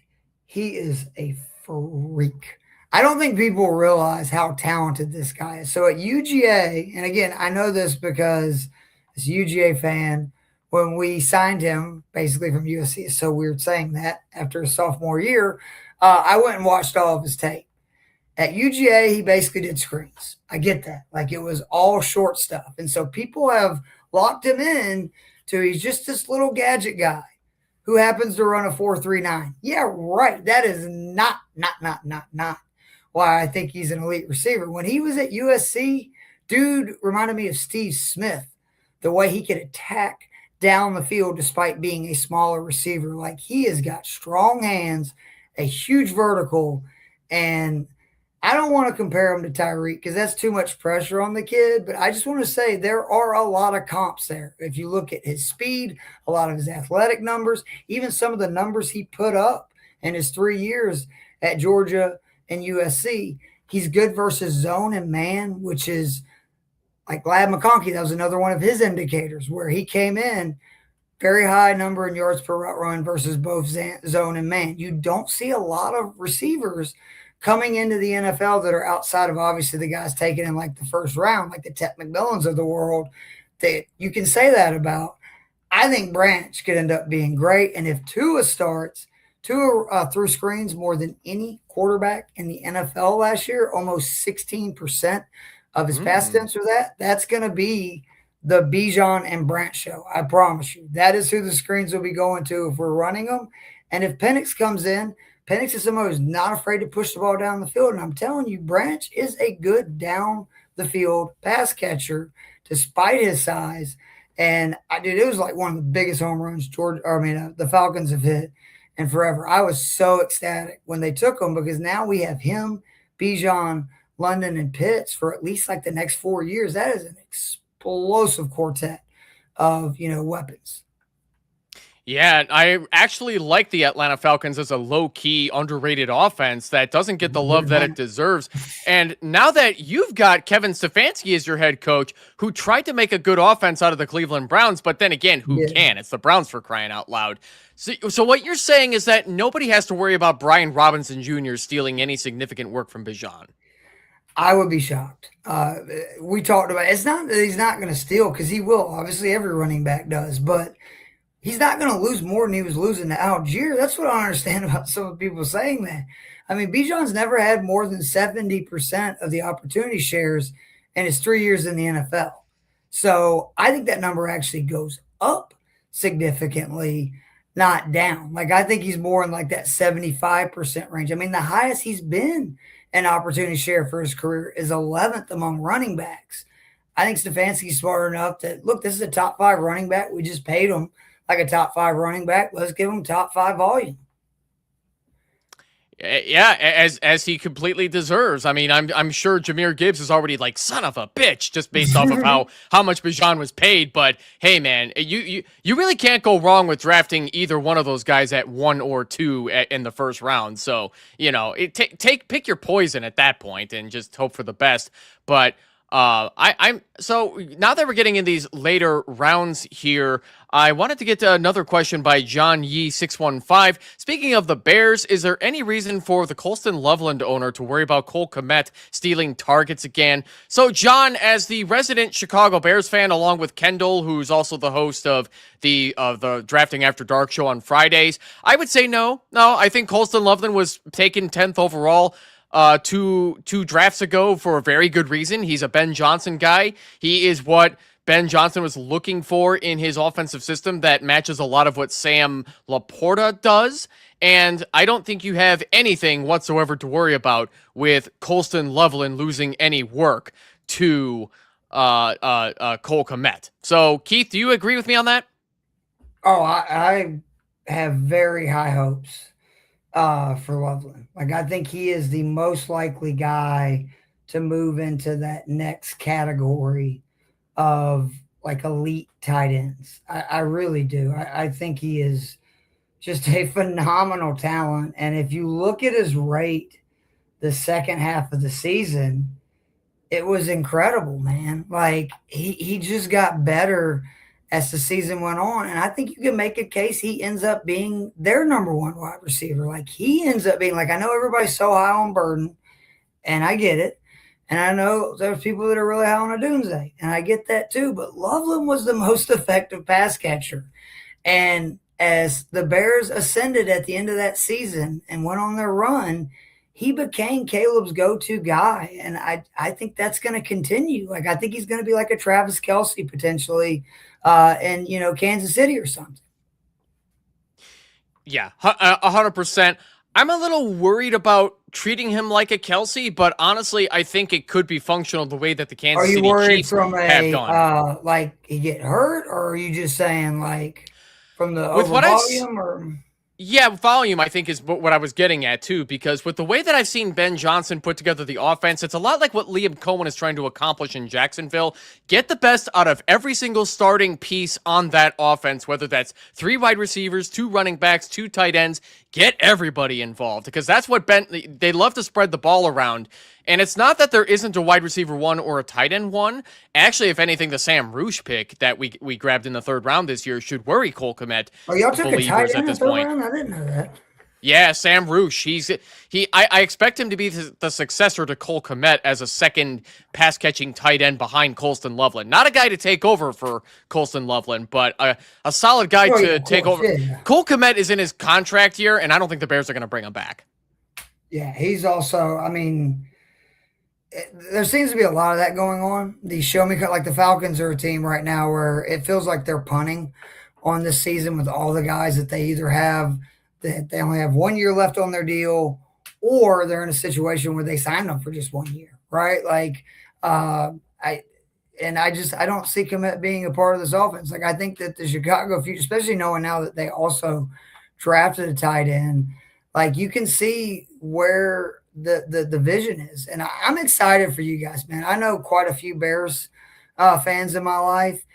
he is a freak. I don't think people realize how talented this guy is. So at UGA, and again, I know this because as a UGA fan, when we signed him basically from USC, it's so weird saying that after his sophomore year, I went and watched all of his tape. At UGA, he basically did screens. I get that. Like it was all short stuff. And so people have locked him in to he's just this little gadget guy who happens to run a 4.39. Yeah, right. That is not why I think he's an elite receiver. When he was at USC, dude reminded me of Steve Smith, the way he could attack down the field despite being a smaller receiver. Like he has got strong hands, a huge vertical, and I don't want to compare him to Tyreek because that's too much pressure on the kid, but I just want to say there are a lot of comps there. If you look at his speed, a lot of his athletic numbers, even some of the numbers he put up in his 3 years at Georgia and USC, he's good versus zone and man, which is like Lad McConkey. That was another one of his indicators where he came in very high number in yards per route run versus both zone and man. You don't see a lot of receivers coming into the NFL that are outside of obviously the guys taken in like the first round, like the Tet McMillans of the world, that you can say that about. I think Branch could end up being great. And if Tua starts, Tua threw screens more than any quarterback in the NFL last year, almost 16% of his pass attempts were that. That's going to be the Bijan and Branch show. I promise you. That is who the screens will be going to if we're running them. And if Penix comes in, Penix is someone who's not afraid to push the ball down the field. And I'm telling you, Branch is a good down the field pass catcher despite his size. And it was like one of the biggest home runs the Falcons have hit in forever. I was so ecstatic when they took him because now we have him, Bijan, London, and Pitts for at least like the next 4 years. That is an explosive quartet of, weapons. Yeah, I actually like the Atlanta Falcons as a low-key, underrated offense that doesn't get the love that it deserves. And now that you've got Kevin Stefanski as your head coach, who tried to make a good offense out of the Cleveland Browns, but then again, who can? It's the Browns for crying out loud. So what you're saying is that nobody has to worry about Brian Robinson Jr. stealing any significant work from Bijan. I would be shocked. We talked about it's not that he's not going to steal because he will. Obviously, every running back does, but he's not going to lose more than he was losing to Algier. That's what I understand about some of the people saying that. I mean, Bijan's never had more than 70% of the opportunity shares in his 3 years in the NFL. So I think that number actually goes up significantly, not down. Like I think he's more in like that 75% range. I mean, the highest he's been in opportunity share for his career is 11th among running backs. I think Stefanski's smart enough that, look, this is a top 5 running back. We just paid him like a top 5 running back. Let's give him top 5 volume. Yeah, as he completely deserves. I mean, I'm sure Jahmyr Gibbs is already like son of a bitch just based off of how much Bijan was paid. But hey, man, you really can't go wrong with drafting either one of those guys at 1 or 2 in the first round. So pick your poison at that point and just hope for the best. But I'm so now that we're getting in these later rounds here, I wanted to get to another question by John Yee 615. Speaking of the Bears, is there any reason for the Colston Loveland owner to worry about Cole Kmet stealing targets again? So, John, as the resident Chicago Bears fan, along with Kendall, who's also the host of the Drafting After Dark show on Fridays, I would say no. I think Colston Loveland was taken 10th overall. two drafts ago for a very good reason. He's a Ben Johnson guy. He is what Ben Johnson was looking for in his offensive system that matches a lot of what Sam Laporta does. And I don't think you have anything whatsoever to worry about with Colston Loveland losing any work to Cole Kmet. So, Keith, do you agree with me on that? Oh, I have very high hopes for Loveland. Like, I think he is the most likely guy to move into that next category of like elite tight ends. I really do. I think he is just a phenomenal talent. And if you look at his rate the second half of the season, it was incredible, man. Like he just got better as the season went on. And I think you can make a case he ends up being their number one wide receiver. Like he ends up being, like, I know everybody's so high on Burden, and I get it. And I know there's people that are really high on a Doomsday, and I get that too. But Loveland was the most effective pass catcher. And as the Bears ascended at the end of that season and went on their run, he became Caleb's go-to guy. And I think that's going to continue. Like, I think he's going to be like a Travis Kelce potentially in, Kansas City or something. Yeah, 100%. I'm a little worried about treating him like a Kelce, but honestly, I think it could be functional the way that the Kansas City Chiefs have done. Like he get hurt, or are you just saying like from the over volume or? Yeah, volume, I think, is what I was getting at, too, because with the way that I've seen Ben Johnson put together the offense, it's a lot like what Liam Cohen is trying to accomplish in Jacksonville. Get the best out of every single starting piece on that offense, whether that's 3 wide receivers, 2 running backs, 2 tight ends. Get everybody involved, because that's what they love to spread the ball around. And it's not that there isn't a wide receiver 1 or a tight end 1. Actually, if anything, the Sam Roosh pick that we grabbed in the 3rd round this year should worry Cole Kmet. Oh, y'all took a tight end in the 3rd round? I didn't know that. Yeah, Sam Roosh. I expect him to be the successor to Cole Kmet as a second pass-catching tight end behind Colston Loveland. Not a guy to take over for Colston Loveland, but a solid guy to take over. Yeah. Cole Kmet is in his contract year, and I don't think the Bears are going to bring him back. Yeah, he's also, there seems to be a lot of that going on. These show me, like the Falcons are a team right now where it feels like they're punting on this season with all the guys that they either have that they only have 1 year left on their deal, or they're in a situation where they signed them for just 1 year, right? Like, I don't see Kmet being a part of this offense. Like, I think that the Chicago future, especially knowing now that they also drafted a tight end, like you can see where the vision is. And I'm excited for you guys, man. I know quite a few Bears fans in my life.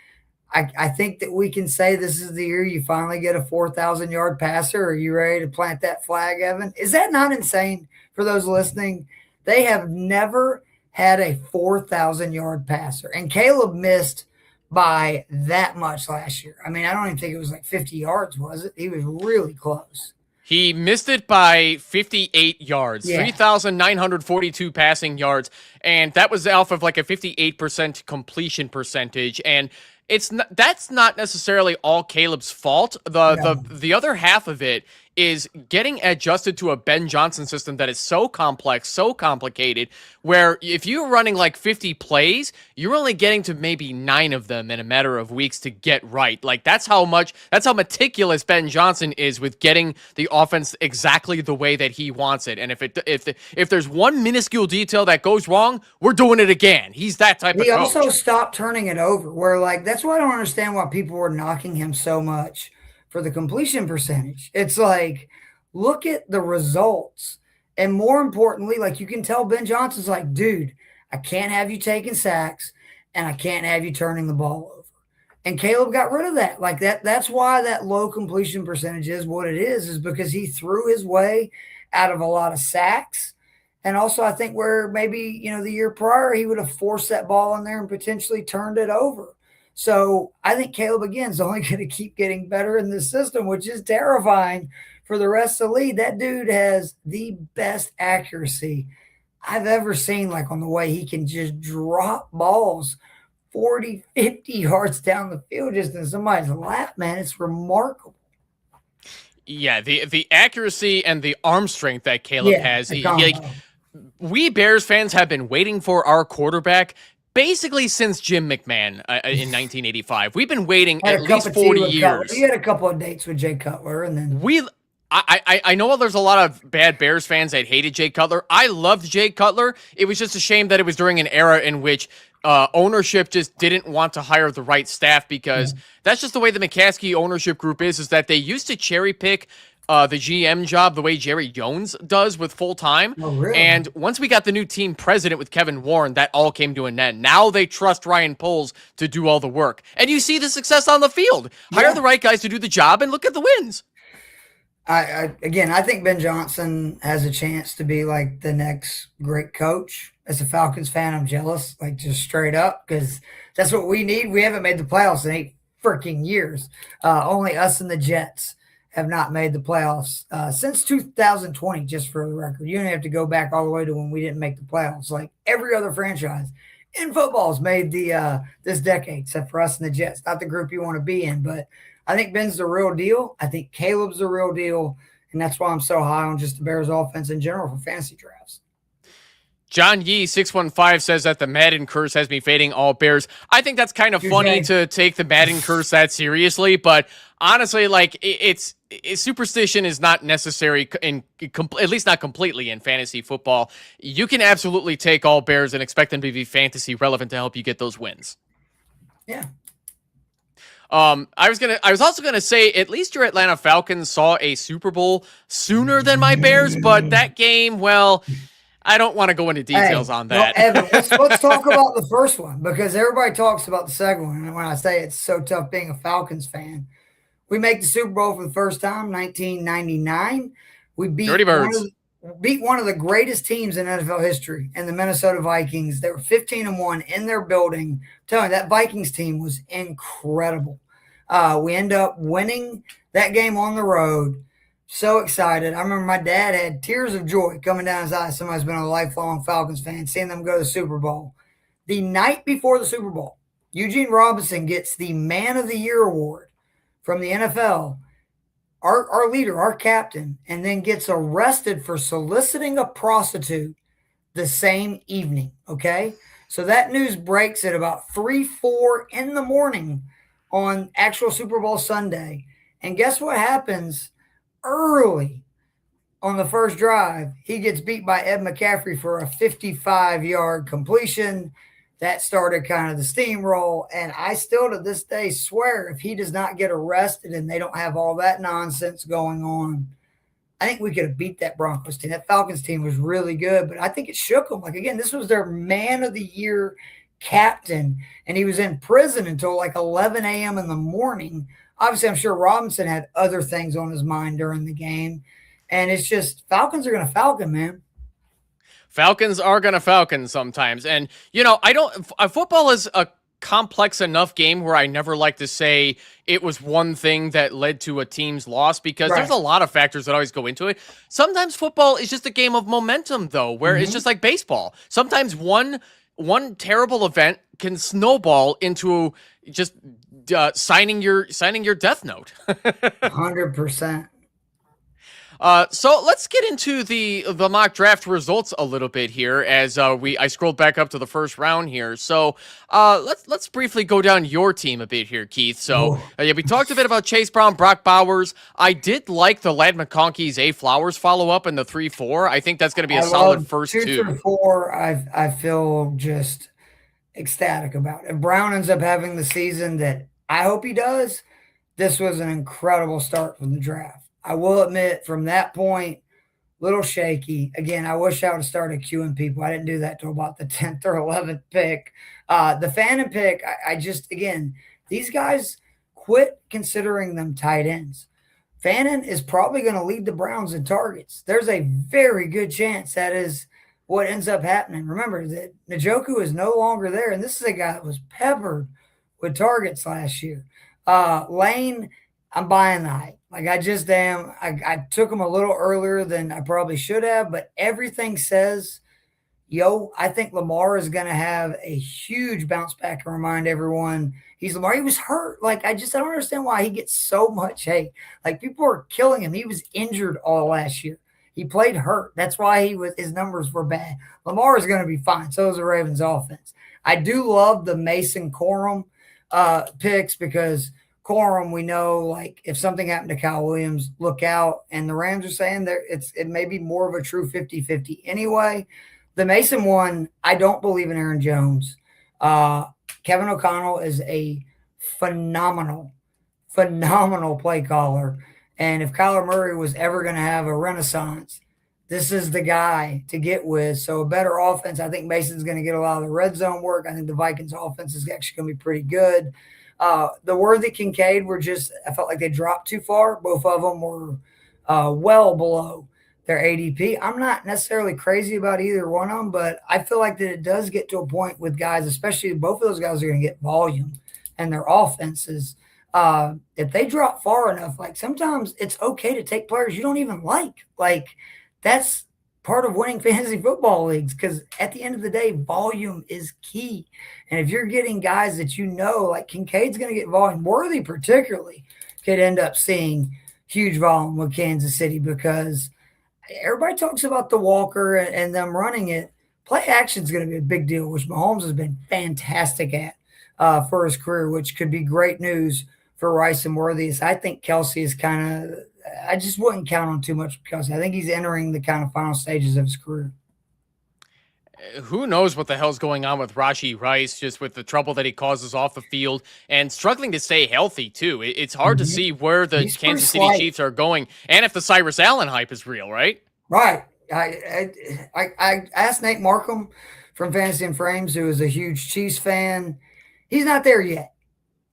I think that we can say this is the year you finally get a 4,000-yard passer. Are you ready to plant that flag, Evan? Is that not insane for those listening? They have never had a 4,000-yard passer. And Caleb missed by that much last year. I don't even think it was like 50 yards, was it? He was really close. He missed it by 58 yards, 3,942 passing yards, and that was off of like a 58% completion percentage. And that's not necessarily all Caleb's fault. The other half of it is getting adjusted to a Ben Johnson system that is so complex, so complicated, where if you're running like 50 plays, you're only getting to maybe 9 of them in a matter of weeks to get right. Like that's how meticulous Ben Johnson is with getting the offense exactly the way that he wants it. And if there's one minuscule detail that goes wrong, we're doing it again. He's that type of coach. He also stopped turning it over, where like that's why I don't understand why people were knocking him so much for the completion percentage. It's like, look at the results. And more importantly, like you can tell Ben Johnson's like, dude, I can't have you taking sacks and I can't have you turning the ball over. And Caleb got rid of that. Like that's why that low completion percentage is what it is because he threw his way out of a lot of sacks. And also I think where maybe, the year prior, he would have forced that ball in there and potentially turned it over. So I think Caleb, again, is only going to keep getting better in this system, which is terrifying for the rest of the league. That dude has the best accuracy I've ever seen, like on the way he can just drop balls 40, 50 yards down the field just in somebody's lap, man. It's remarkable. Yeah, the accuracy and the arm strength that Caleb has. we Bears fans have been waiting for our quarterback basically since Jim McMahon in 1985. We've been waiting at least 40 years. You had a couple of dates with Jay Cutler, and then I know there's a lot of bad Bears fans that hated Jay Cutler. I loved Jay Cutler. It was just a shame that it was during an era in which ownership just didn't want to hire the right staff, because that's just the way the McCaskey ownership group is that they used to cherry pick the GM job the way Jerry Jones does with full time. Oh, really? And once we got the new team president with Kevin Warren, that all came to an end. Now they trust Ryan Poles to do all the work. And you see the success on the field. Hire the right guys to do the job, and look at the wins. I think Ben Johnson has a chance to be like the next great coach. As a Falcons fan, I'm jealous, like just straight up, because that's what we need. We haven't made the playoffs in 8 freaking years. Only us and the Jets have not made the playoffs since 2020, just for the record. You don't have to go back all the way to when we didn't make the playoffs. Like every other franchise in football has made the this decade, except for us and the Jets. Not the group you want to be in, but I think Ben's the real deal. I think Caleb's the real deal, and that's why I'm so high on just the Bears offense in general for fantasy drafts. John Yee 615 says that the Madden curse has me fading all Bears. I think that's kind of funny to take the Madden curse that seriously, but honestly, like it's superstition is not necessary at least not completely in fantasy football. You can absolutely take all Bears and expect them to be fantasy relevant to help you get those wins. Yeah. I was also gonna say, at least your Atlanta Falcons saw a Super Bowl sooner than my Bears, but that game, well, I don't want to go into details on that. No, Evan, let's talk about the first one, because everybody talks about the second one. And when I say it's so tough being a Falcons fan, we make the Super Bowl for the first time, 1999. We beat Dirty Birds. One of the greatest teams in NFL history, and the Minnesota Vikings. They were 15-1 in their building. I'm telling you, that Vikings team was incredible. We end up winning that game on the road. So excited. I remember my dad had tears of joy coming down his eyes. Somebody's been a lifelong Falcons fan, seeing them go to the Super Bowl. The night before the Super Bowl, Eugene Robinson gets the Man of the Year award from the NFL. Our leader, our captain, and then gets arrested for soliciting a prostitute the same evening, okay? So that news breaks at about 3-4 in the morning on actual Super Bowl Sunday. And guess what happens early on the first drive? He gets beat by Ed McCaffrey for a 55-yard completion. That started kind of the steamroll, and I still to this day swear if he does not get arrested and they don't have all that nonsense going on, I think we could have beat that Broncos team. That Falcons team was really good, but I think it shook them. Like, again, this was their Man of the Year captain, and he was in prison until like 11 a.m. in the morning. Obviously, I'm sure Robinson had other things on his mind during the game, and it's just Falcons are going to Falcon, man. Falcons are going to Falcon sometimes. And, football is a complex enough game where I never like to say it was one thing that led to a team's loss, because there's a lot of factors that always go into it. Sometimes football is just a game of momentum, though, where it's just like baseball. Sometimes one terrible event can snowball into just signing your death note. 100%. So let's get into the mock draft results a little bit here as I scrolled back up to the first round here. So let's briefly go down your team a bit here, Keith. So we talked a bit about Chase Brown, Brock Bowers. I did like the Ladd McConkey, Zay Flowers follow up in the 3-4. I think that's going to be a solid first 2 through 4. I feel just ecstatic about. If Brown ends up having the season that I hope he does, this was an incredible start from the draft. I will admit, from that point, little shaky. Again, I wish I would have started queuing people. I didn't do that till about the 10th or 11th pick. The Fannin pick, I just, again, these guys quit considering them tight ends. Fannin is probably going to lead the Browns in targets. There's a very good chance that is what ends up happening. Remember that Njoku is no longer there, and this is a guy that was peppered with targets last year. Lane, I'm buying the hype. Like, I just am. I took him a little earlier than I probably should have, but everything says, I think Lamar is going to have a huge bounce back and remind everyone he's Lamar. He was hurt. Like, I don't understand why he gets so much hate. Like, people are killing him. He was injured all last year. He played hurt. That's why his numbers were bad. Lamar is going to be fine. So is the Ravens offense. I do love the Mason Corum picks because Corum, we know, like, if something happened to Kyle Williams, look out. And the Rams are saying it may be more of a true 50-50 anyway. The Mason one, I don't believe in Aaron Jones. Kevin O'Connell is a phenomenal play caller. And if Kyler Murray was ever going to have a renaissance, this is the guy to get with. So a better offense. I think Mason's going to get a lot of the red zone work. I think the Vikings offense is actually going to be pretty good. The Worthy Kincaid I felt like they dropped too far. Both of them were well below their ADP. I'm not necessarily crazy about either one of them, but I feel like that it does get to a point with guys, especially both of those guys are going to get volume and their offenses. If they drop far enough, like sometimes it's okay to take players you don't even like. Like that's part of winning fantasy football leagues because at the end of the day, volume is key. And if you're getting guys that you know, like Kincaid's going to get volume, Worthy particularly could end up seeing huge volume with Kansas City because everybody talks about the Walker and them running it. Play action is going to be a big deal, which Mahomes has been fantastic at for his career, which could be great news for Rice and Worthy. I think Kelsey is kind of – I just wouldn't count on too much for Kelsey. I think he's entering the kind of final stages of his career. Who knows what the hell's going on with Rashee Rice, just with the trouble that he causes off the field and struggling to stay healthy, too. It's hard to see where the Kansas City Chiefs are going and if the Cyrus Allen hype is real, right? Right. I asked Nate Markham from Fantasy and Frames, who is a huge Chiefs fan. He's not there yet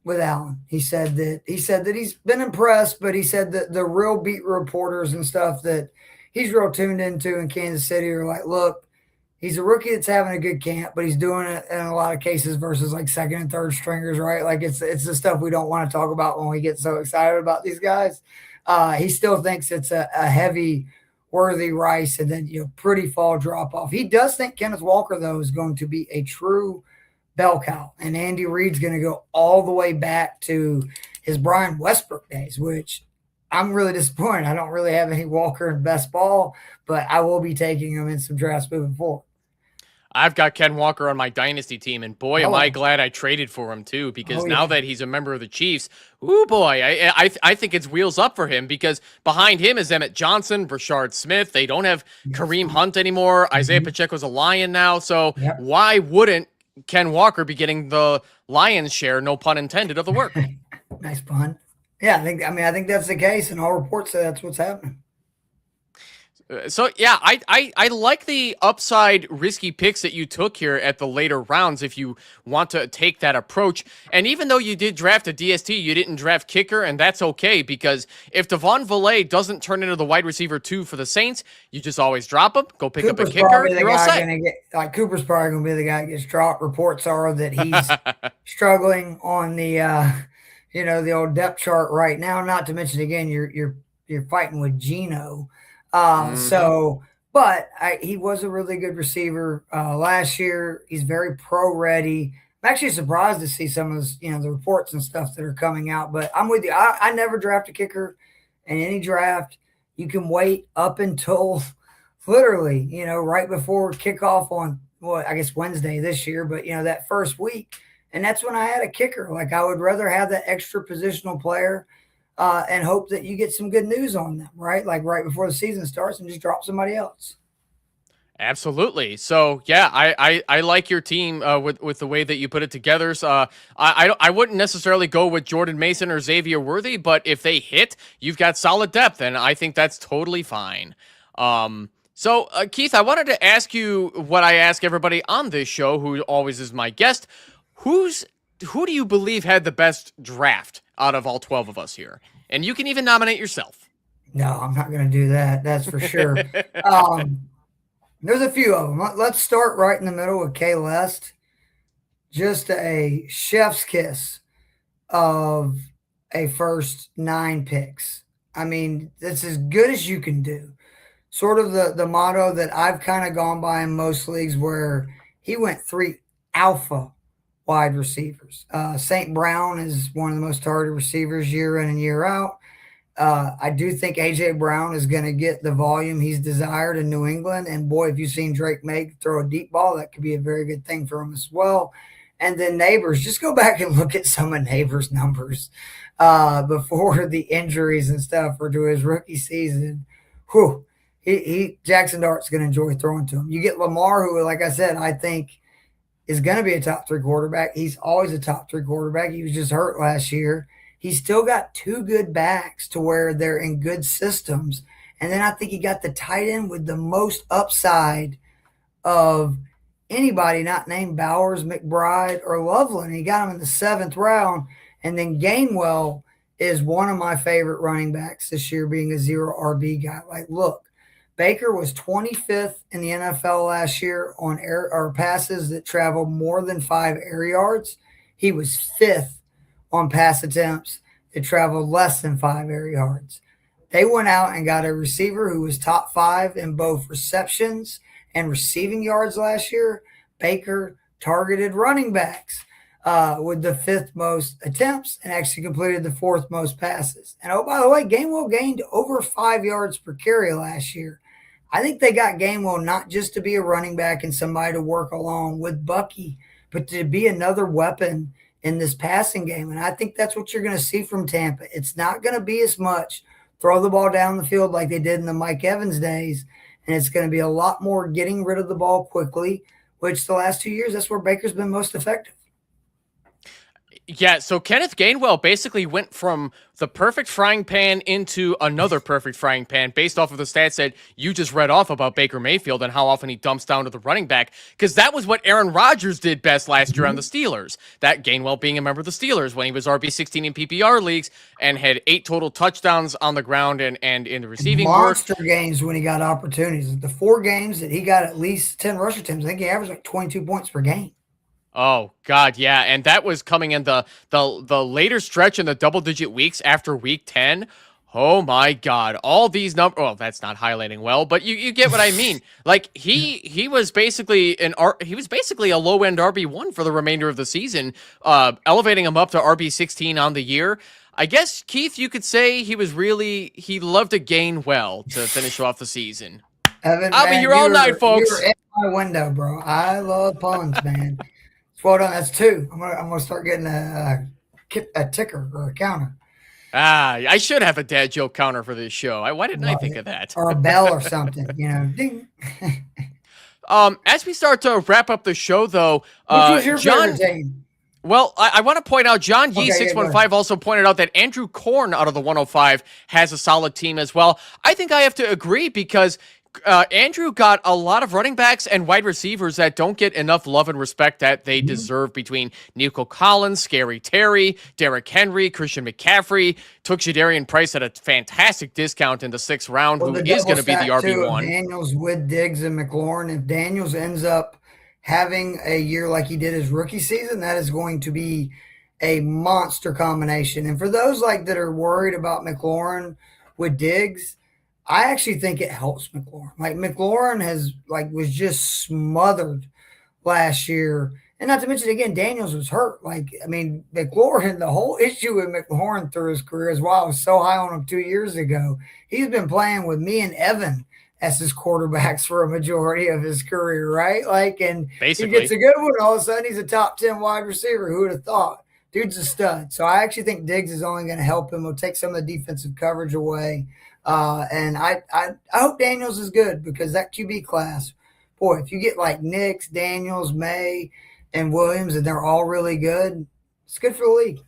with Allen. He said that he's been impressed, but he said that the real beat reporters and stuff that he's real tuned into in Kansas City are like, look, he's a rookie that's having a good camp, but he's doing it in a lot of cases versus like second and third stringers, right? Like it's the stuff we don't want to talk about when we get so excited about these guys. He still thinks it's a heavy Worthy Rice and then pretty fall drop off. He does think Kenneth Walker though is going to be a true bell cow, and Andy Reid's going to go all the way back to his Brian Westbrook days, which I'm really disappointed. I don't really have any Walker in best ball, but I will be taking him in some drafts moving forward. I've got Ken Walker on my dynasty team, and boy, am I glad I traded for him too, because now that he's a member of the Chiefs, I think it's wheels up for him, because behind him is Emmett Johnson, Rashard Smith. They don't have Kareem Hunt anymore. Isaiah Pacheco's a Lion now, so why wouldn't Ken Walker be getting the lion's share, no pun intended, of the work? Nice pun. Yeah, I think that's the case, and all reports say that's what's happening. So, yeah, I like the upside risky picks that you took here at the later rounds if you want to take that approach. And even though you did draft a DST, you didn't draft kicker, and that's okay, because if Devon Villay doesn't turn into the wide receiver 2 for the Saints, you just always drop him, go pick up a kicker, you're all set. Cooper's probably going to be the guy that gets dropped. Reports are that he's struggling on the the old depth chart right now, not to mention, again, you're fighting with Geno. He was a really good receiver last year. He's very pro ready. I'm actually surprised to see some of those, the reports and stuff that are coming out, but I'm with you. I never draft a kicker in any draft. You can wait up until literally, right before kickoff on, I guess Wednesday this year, but that first week. And that's when I had a kicker. Like I would rather have that extra positional player and hope that you get some good news on them, right? Like right before the season starts and just drop somebody else. Absolutely. So yeah, I like your team with the way that you put it together. So I wouldn't necessarily go with Jordan Mason or Xavier Worthy, but if they hit, you've got solid depth, and I think that's totally fine. So Keith, I wanted to ask you what I ask everybody on this show, who always is my guest. Who do you believe had the best draft out of all 12 of us here? And you can even nominate yourself. No, I'm not going to do that. That's for sure. There's a few of them. Let's start right in the middle with Kay Lest. Just a chef's kiss of a first 9 picks. I mean, that's as good as you can do. Sort of the motto that I've kind of gone by in most leagues, where he went 3 alpha wide receivers. St. Brown is one of the most targeted receivers year in and year out. I do think A.J. Brown is going to get the volume he's desired in New England. And boy, if you've seen Drake May throw a deep ball, that could be a very good thing for him as well. And then Neighbors, just go back and look at some of Neighbors' numbers before the injuries and stuff or to his rookie season. Whew. Jackson Dart's going to enjoy throwing to him. You get Lamar, who, like I said, I think is going to be a top 3 quarterback. He's always a top 3 quarterback. He was just hurt last year. He's still got 2 good backs to where they're in good systems. And then I think he got the tight end with the most upside of anybody not named Bowers, McBride, or Loveland. He got him in the 7th round. And then Gainwell is one of my favorite running backs this year, being a 0 RB guy. Like, look, Baker was 25th in the NFL last year on air or passes that traveled more than 5 air yards. He was 5th on pass attempts that traveled less than 5 air yards. They went out and got a receiver who was top 5 in both receptions and receiving yards last year. Baker targeted running backs with the 5th most attempts and actually completed the 4th most passes. And oh, by the way, Gainwell gained over 5 yards per carry last year. I think they got Gainwell not just to be a running back and somebody to work along with Bucky, but to be another weapon in this passing game. And I think that's what you're going to see from Tampa. It's not going to be as much throw the ball down the field like they did in the Mike Evans days. And it's going to be a lot more getting rid of the ball quickly, which the last 2 years, that's where Baker's been most effective. Yeah, so Kenneth Gainwell basically went from the perfect frying pan into another perfect frying pan based off of the stats that you just read off about Baker Mayfield and how often he dumps down to the running back, because that was what Aaron Rodgers did best last year on the Steelers. That Gainwell being a member of the Steelers when he was RB16 in PPR leagues and had 8 total touchdowns on the ground and in the receiving monster games when he got opportunities. The 4 games that he got at least 10 rush attempts, I think he averaged like 22 points per game. Oh God, yeah, and that was coming in the later stretch in the double-digit weeks after week 10. Oh my God, all these numbers. Well, that's not highlighting well, but you get what I mean. Like he was basically a low-end RB1 for the remainder of the season, elevating him up to RB16 on the year. I guess, Keith, you could say he loved to gain well to finish off the season. Evan, I'll be here all night, folks. You're in my window, bro. I love puns, man. Well done. That's 2. I'm gonna start getting a ticker or a counter. I should have a dad joke counter for this show. Why didn't I think of that? Or a bell or something, ding. As we start to wrap up the show, though, which was your favorite team? Well, I want to point out, John Yee615 also pointed out that Andrew Korn out of the 105 has a solid team as well. I think I have to agree because Andrew got a lot of running backs and wide receivers that don't get enough love and respect that they deserve, between Nico Collins, Scary Terry, Derrick Henry, Christian McCaffrey, took Jadarian Price at a fantastic discount in the 6th round, who is going to be the RB1. Daniels with Diggs and McLaurin. If Daniels ends up having a year like he did his rookie season, that is going to be a monster combination. And for those that are worried about McLaurin with Diggs, I actually think it helps McLaurin. McLaurin was just smothered last year. And not to mention, again, Daniels was hurt. McLaurin, the whole issue with McLaurin through his career is why I was so high on him 2 years ago. He's been playing with me and Evan as his quarterbacks for a majority of his career, right? And basically, he gets a good one, all of a sudden he's a top 10 wide receiver. Who would have thought? Dude's a stud. So I actually think Diggs is only going to help him. He'll take some of the defensive coverage away. And I hope Daniels is good, because that QB class, boy, if you get Nix, Daniels, May, and Williams, and they're all really good, it's good for the league.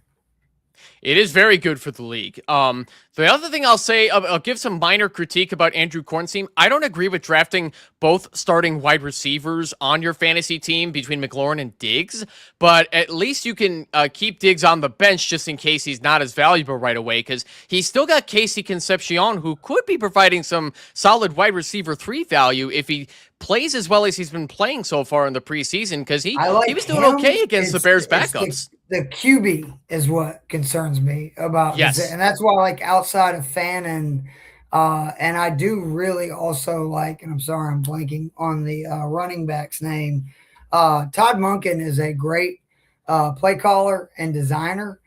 It is very good for the league. The other thing I'll say, I'll give some minor critique about Andrew Korn's team. I don't agree with drafting both starting wide receivers on your fantasy team between McLaurin and Diggs, but at least you can keep Diggs on the bench just in case he's not as valuable right away, because he's still got Casey Concepcion, who could be providing some solid wide receiver 3 value if he plays as well as he's been playing so far in the preseason, because he was doing okay against the Bears backups. The QB is what concerns me about this. And that's why, outside of Fannin, and I do really also and I'm sorry I'm blanking on the running back's name, Todd Monken is a great play caller and designer,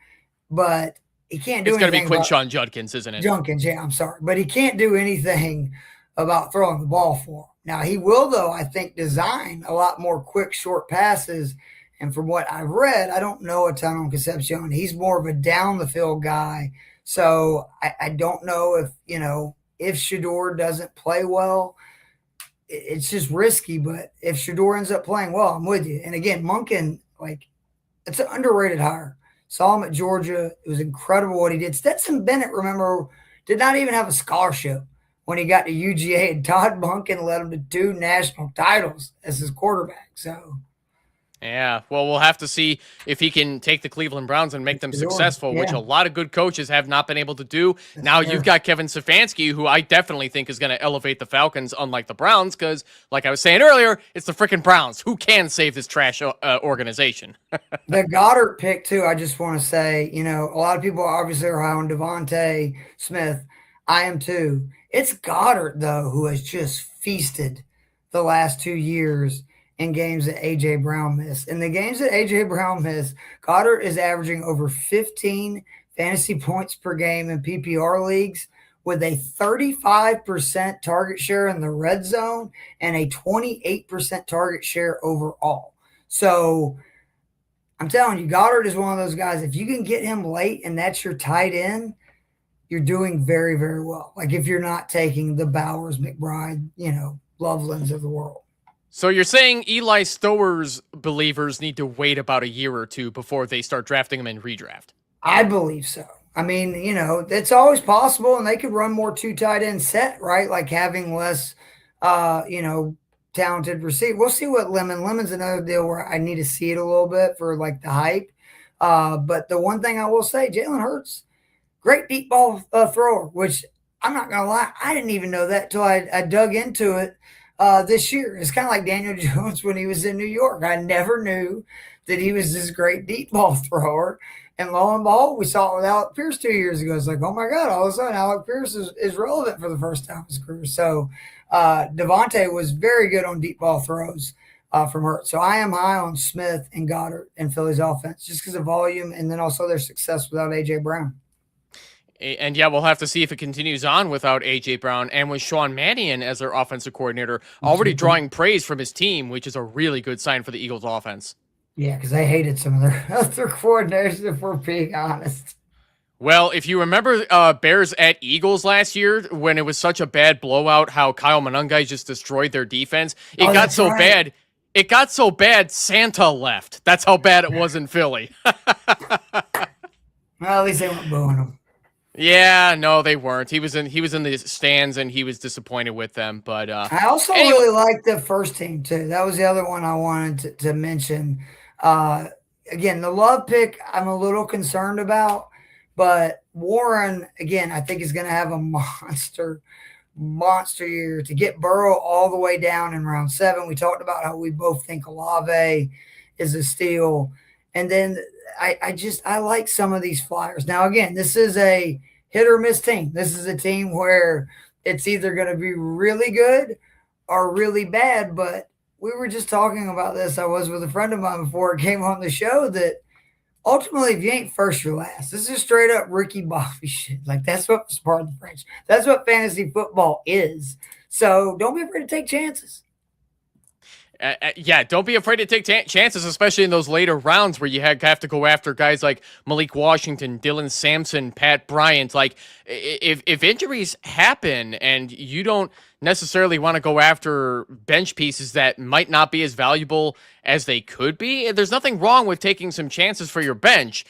but he can't do It's going to be anything. Quinshawn Judkins, isn't it? Judkins, yeah, I'm sorry. But he can't do anything about throwing the ball for him. Now, he will, though, I think, design a lot more quick, short passes. And from what I've read, I don't know a ton on Concepcion. He's more of a down-the-field guy. So I don't know if Shedeur doesn't play well, it's just risky. But if Shedeur ends up playing well, I'm with you. And, again, Monken, it's an underrated hire. Saw him at Georgia. It was incredible what he did. Stetson Bennett, remember, did not even have a scholarship when he got to UGA, and Todd Monken led him to 2 national titles as his quarterback. So, yeah, well, we'll have to see if he can take the Cleveland Browns and make them successful, which a lot of good coaches have not been able to do. Now you've got Kevin Stefanski, who I definitely think is going to elevate the Falcons, unlike the Browns, because, like I was saying earlier, it's the freaking Browns. Who can save this trash organization? The Goddard pick, too, I just want to say, a lot of people obviously are high on Devontae Smith. I am, too. It's Goddard, though, who has just feasted the last 2 years in games that A.J. Brown missed. In the games that A.J. Brown missed, Goddard is averaging over 15 fantasy points per game in PPR leagues with a 35% target share in the red zone and a 28% target share overall. So I'm telling you, Goddard is one of those guys. If you can get him late and that's your tight end, you're doing very, very well. If you're not taking the Bowers, McBride, Lovelands of the world. So you're saying Eli Stower's believers need to wait about a year or two before they start drafting him in redraft? I believe so. I mean, it's always possible, and they could run more 2 tight end set, right? Like having less, talented receiver. We'll see what Lemon's another deal where I need to see it a little bit for the hype. But the one thing I will say, Jalen Hurts, great deep ball thrower, which I'm not going to lie, I didn't even know that until I dug into it this year. It's kind of like Daniel Jones when he was in New York. I never knew that he was this great deep ball thrower. And lo and behold, we saw it with Alec Pierce 2 years ago. It's oh my God, all of a sudden Alec Pierce is relevant for the first time in his career. So Devontae was very good on deep ball throws from Hurts. So I am high on Smith and Goddard and Philly's offense just because of volume and then also their success without A.J. Brown. And yeah, we'll have to see if it continues on without A.J. Brown and with Sean Mannion as their offensive coordinator, already drawing praise from his team, which is a really good sign for the Eagles offense. Yeah, because they hated some of their other coordinators, if we're being honest. Well, if you remember Bears at Eagles last year when it was such a bad blowout, how Kyle Monangai just destroyed their defense, it got so bad. It got so bad, Santa left. That's how bad it was in Philly. Well, at least they weren't booing him. Yeah, no, they weren't. He was in the stands and he was disappointed with them. But I also really liked the first team too. That was the other one I wanted to mention. Again, the Love pick I'm a little concerned about, but Warren again I think is going to have a monster year to get Burrow all the way down in round 7. We talked about how we both think Olave is a steal, and then I like some of these Flyers. Now, again, this is a hit or miss team. This is a team where it's either going to be really good or really bad. But we were just talking about this. I was with a friend of mine before it came on the show that ultimately, if you ain't first, you're last. This is straight up Ricky Bobby shit. That's what, pardon the French, that's what fantasy football is. So don't be afraid to take chances. Yeah, don't be afraid to take chances, especially in those later rounds where you have to go after guys like Malik Washington, Dylan Sampson, Pat Bryant. If injuries happen and you don't necessarily want to go after bench pieces that might not be as valuable as they could be, there's nothing wrong with taking some chances for your bench.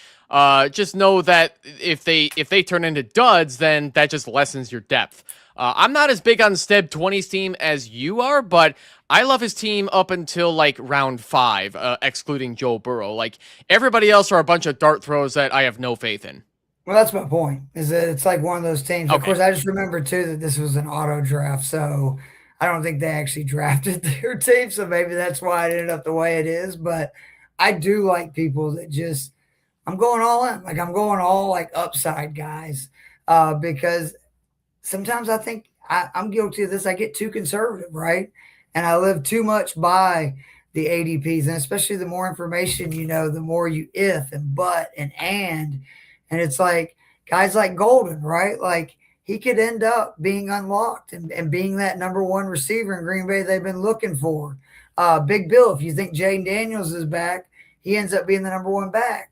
Just know that if they turn into duds, then that just lessens your depth. I'm not as big on Steb 20's team as you are, but I love his team up until round 5, excluding Joe Burrow. Everybody else are a bunch of dart throws that I have no faith in. Well, that's my point, is that it's one of those teams. Okay. Of course, I just remember, too, that this was an auto draft, so I don't think they actually drafted their team, so maybe that's why it ended up the way it is. But I do like people that just – I'm going all in. I'm going all, upside guys because sometimes I think I'm guilty of this. I get too conservative, right? And I live too much by the ADPs, and especially the more information you know, the more you if and but and it's guys like Golden, right? Like he could end up being unlocked and being that number one receiver in Green Bay they've been looking for. Big Bill, if you think Jaden Daniels is back, he ends up being the number one back.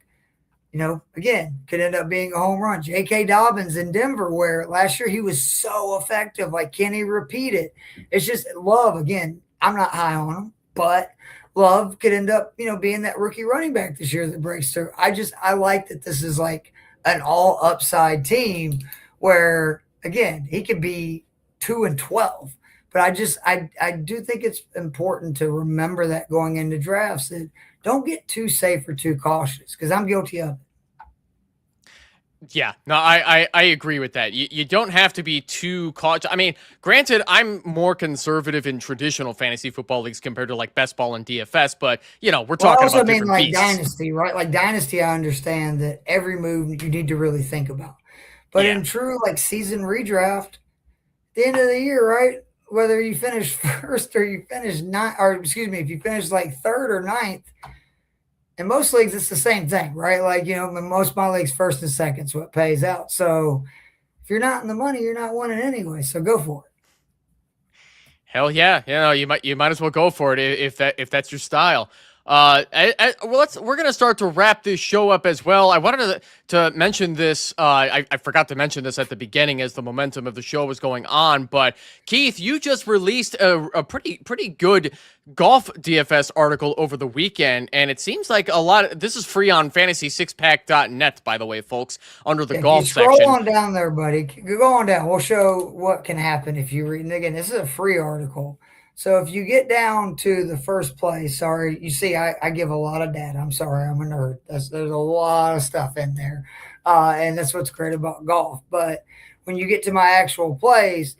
Again, could end up being a home run. J.K. Dobbins in Denver, where last year he was so effective. Like, can he repeat it? It's just Love. Again, I'm not high on him, but Love could end up, being that rookie running back this year that breaks through. I like that this is like an all upside team where, again, he could be 2-12. But I do think it's important to remember that going into drafts that don't get too safe or too cautious, because I'm guilty of it. Yeah, no, I agree with that. You don't have to be too cautious. I mean, granted, I'm more conservative in traditional fantasy football leagues compared to like best ball and DFS, but we're talking about different like beasts. Dynasty, right? Like Dynasty, I understand that every move you need to really think about. But in true like season redraft, at the end of the year, right? Whether you finish first or you finish ninth, or excuse me, if you finish like third or ninth, in most leagues, it's the same thing, right? Like, in most of my leagues, first and second is what pays out. So if you're not in the money, you're not winning anyway. So go for it. Hell yeah. You might as well go for it if that's your style. We're gonna start to wrap this show up as well. I wanted to mention this. I forgot to mention this at the beginning as the momentum of the show was going on. But Keith, you just released a pretty good golf DFS article over the weekend, and it seems like this is free on fantasy6pack.net, by the way, folks, under the golf section. Scroll on down there, buddy. Go on down. We'll show what can happen if you read. And again, this is a free article. So if you get down to the first place, sorry, you see, I give a lot of data. I'm sorry, I'm a nerd. There's a lot of stuff in there. And that's what's great about golf. But when you get to my actual plays,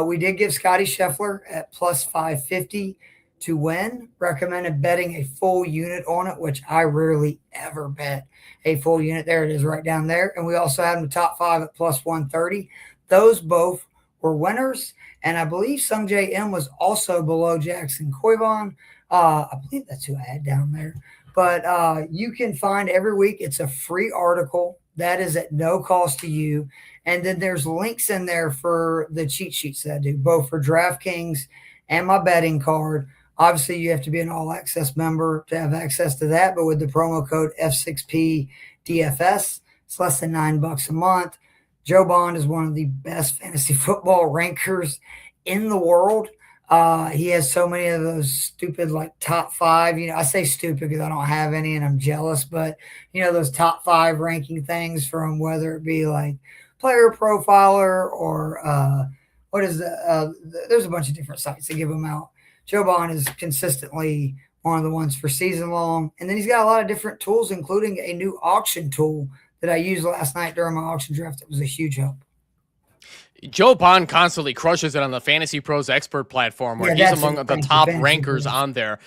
we did give Scotty Scheffler at plus 550 to win. Recommended betting a full unit on it, which I rarely ever bet a full unit. There it is right down there. And we also had him top 5 at plus 130. Those both were winners. And I believe Sung J M was also below Jackson Koivon. I believe that's who I had down there. But you can find every week. It's a free article that is at no cost to you. And then there's links in there for the cheat sheets that I do, both for DraftKings and my betting card. Obviously, you have to be an all-access member to have access to that. But with the promo code F6PDFS, it's less than $9 a month. Joe Bond is one of the best fantasy football rankers in the world. He has so many of those stupid like top 5. I say stupid because I don't have any and I'm jealous, but those top 5 ranking things, from whether it be like Player Profiler or there's a bunch of different sites that give them out. Joe Bond is consistently one of the ones for season long, and then he's got a lot of different tools, including a new auction tool that I used last night during my auction draft. It was a huge help. Joe Bond constantly crushes it on the Fantasy Pros Expert platform, where he's among the top rankers on there.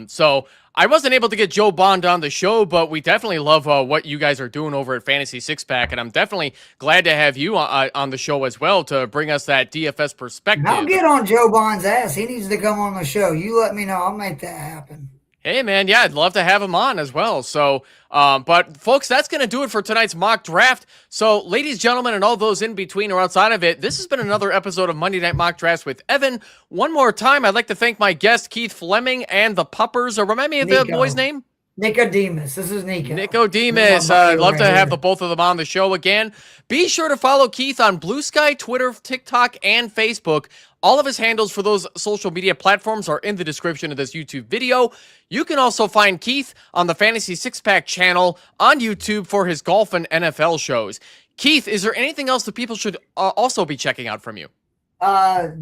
So I wasn't able to get Joe Bond on the show, but we definitely love what you guys are doing over at Fantasy Six Pack, and I'm definitely glad to have you on the show as well to bring us that DFS perspective. I'll get on Joe Bond's ass. He needs to come on the show. You let me know. I'll make that happen. Hey, man, yeah, I'd love to have him on as well. So, but folks, that's going to do it for tonight's mock draft. So, ladies, gentlemen, and all those in between or outside of it, this has been another episode of Monday Night Mock Drafts with Evan. One more time, I'd like to thank my guest, Keith Flemming, and the Puppers. Remind me of the boy's name? Nicodemus. This is Nico. Nicodemus. I'd love to have the both of them on the show again. Be sure to follow Keith on Bluesky, Twitter, TikTok, and Facebook. All of his handles for those social media platforms are in the description of this YouTube video. You can also find Keith on the Fantasy Six Pack channel on YouTube for his golf and NFL shows. Keith, is there anything else that people should also be checking out from you?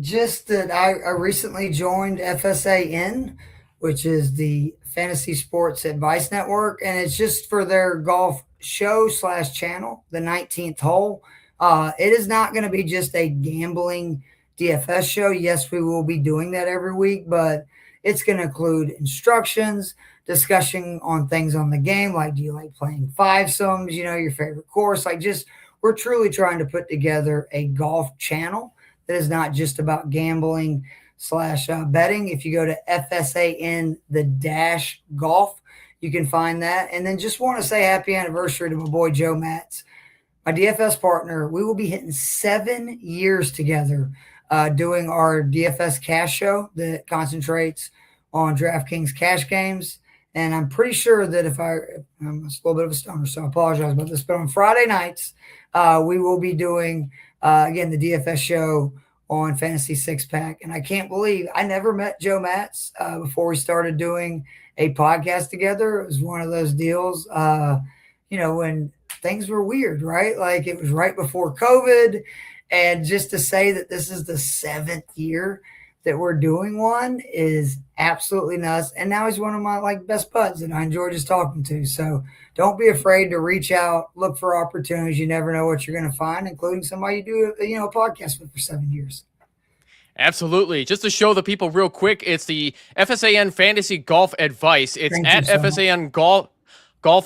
Just that I recently joined FSAN, which is the Fantasy Sports Advice Network, and it's just for their golf show / channel, the 19th hole. It is not going to be just a gambling DFS show. Yes, we will be doing that every week, but it's going to include instructions, discussion on things on the game, like do you like playing fivesomes, your favorite course. We're truly trying to put together a golf channel that is not just about gambling / betting. If you go to FSAN the -golf, you can find that. And then just want to say happy anniversary to my boy Joe Matz. my DFS partner, we will be hitting 7 years together doing our DFS cash show that concentrates on DraftKings cash games. And I'm pretty sure that I'm a little bit of a stoner, so I apologize about this, but on Friday nights, we will be doing, again, the DFS show on Fantasy Six Pack. And I can't believe I never met Joe Matz before we started doing a podcast together. It was one of those deals, when things were weird, right? Like it was right before COVID. And just to say that this is the 7th year that we're doing one is absolutely nuts. And now he's one of my best buds that I enjoy just talking to. So don't be afraid to reach out, look for opportunities. You never know what you're going to find, including somebody you do a podcast with for 7 years. Absolutely. Just to show the people real quick, it's the FSAN Fantasy Golf Advice. It's at FSAN Golf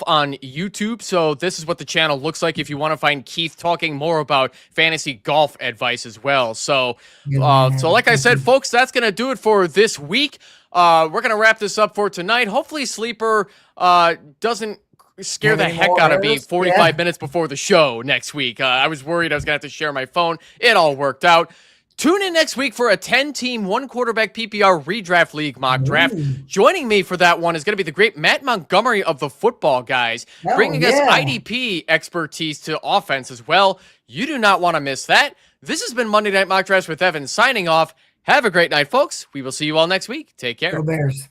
on YouTube. So this is what the channel looks like if you want to find Keith talking more about fantasy golf advice as well. So, like I said, folks, that's going to do it for this week. We're going to wrap this up for tonight. Hopefully Sleeper doesn't scare the heck out of me 45 minutes before the show next week. I was worried I was going to have to share my phone. It all worked out. Tune in next week for a 10-team, 1-quarterback PPR Redraft League mock draft. Joining me for that one is going to be the great Matt Montgomery of the Football Guys, bringing us IDP expertise to offense as well. You do not want to miss that. This has been Monday Night Mock Drafts with Evan signing off. Have a great night, folks. We will see you all next week. Take care. Go Bears.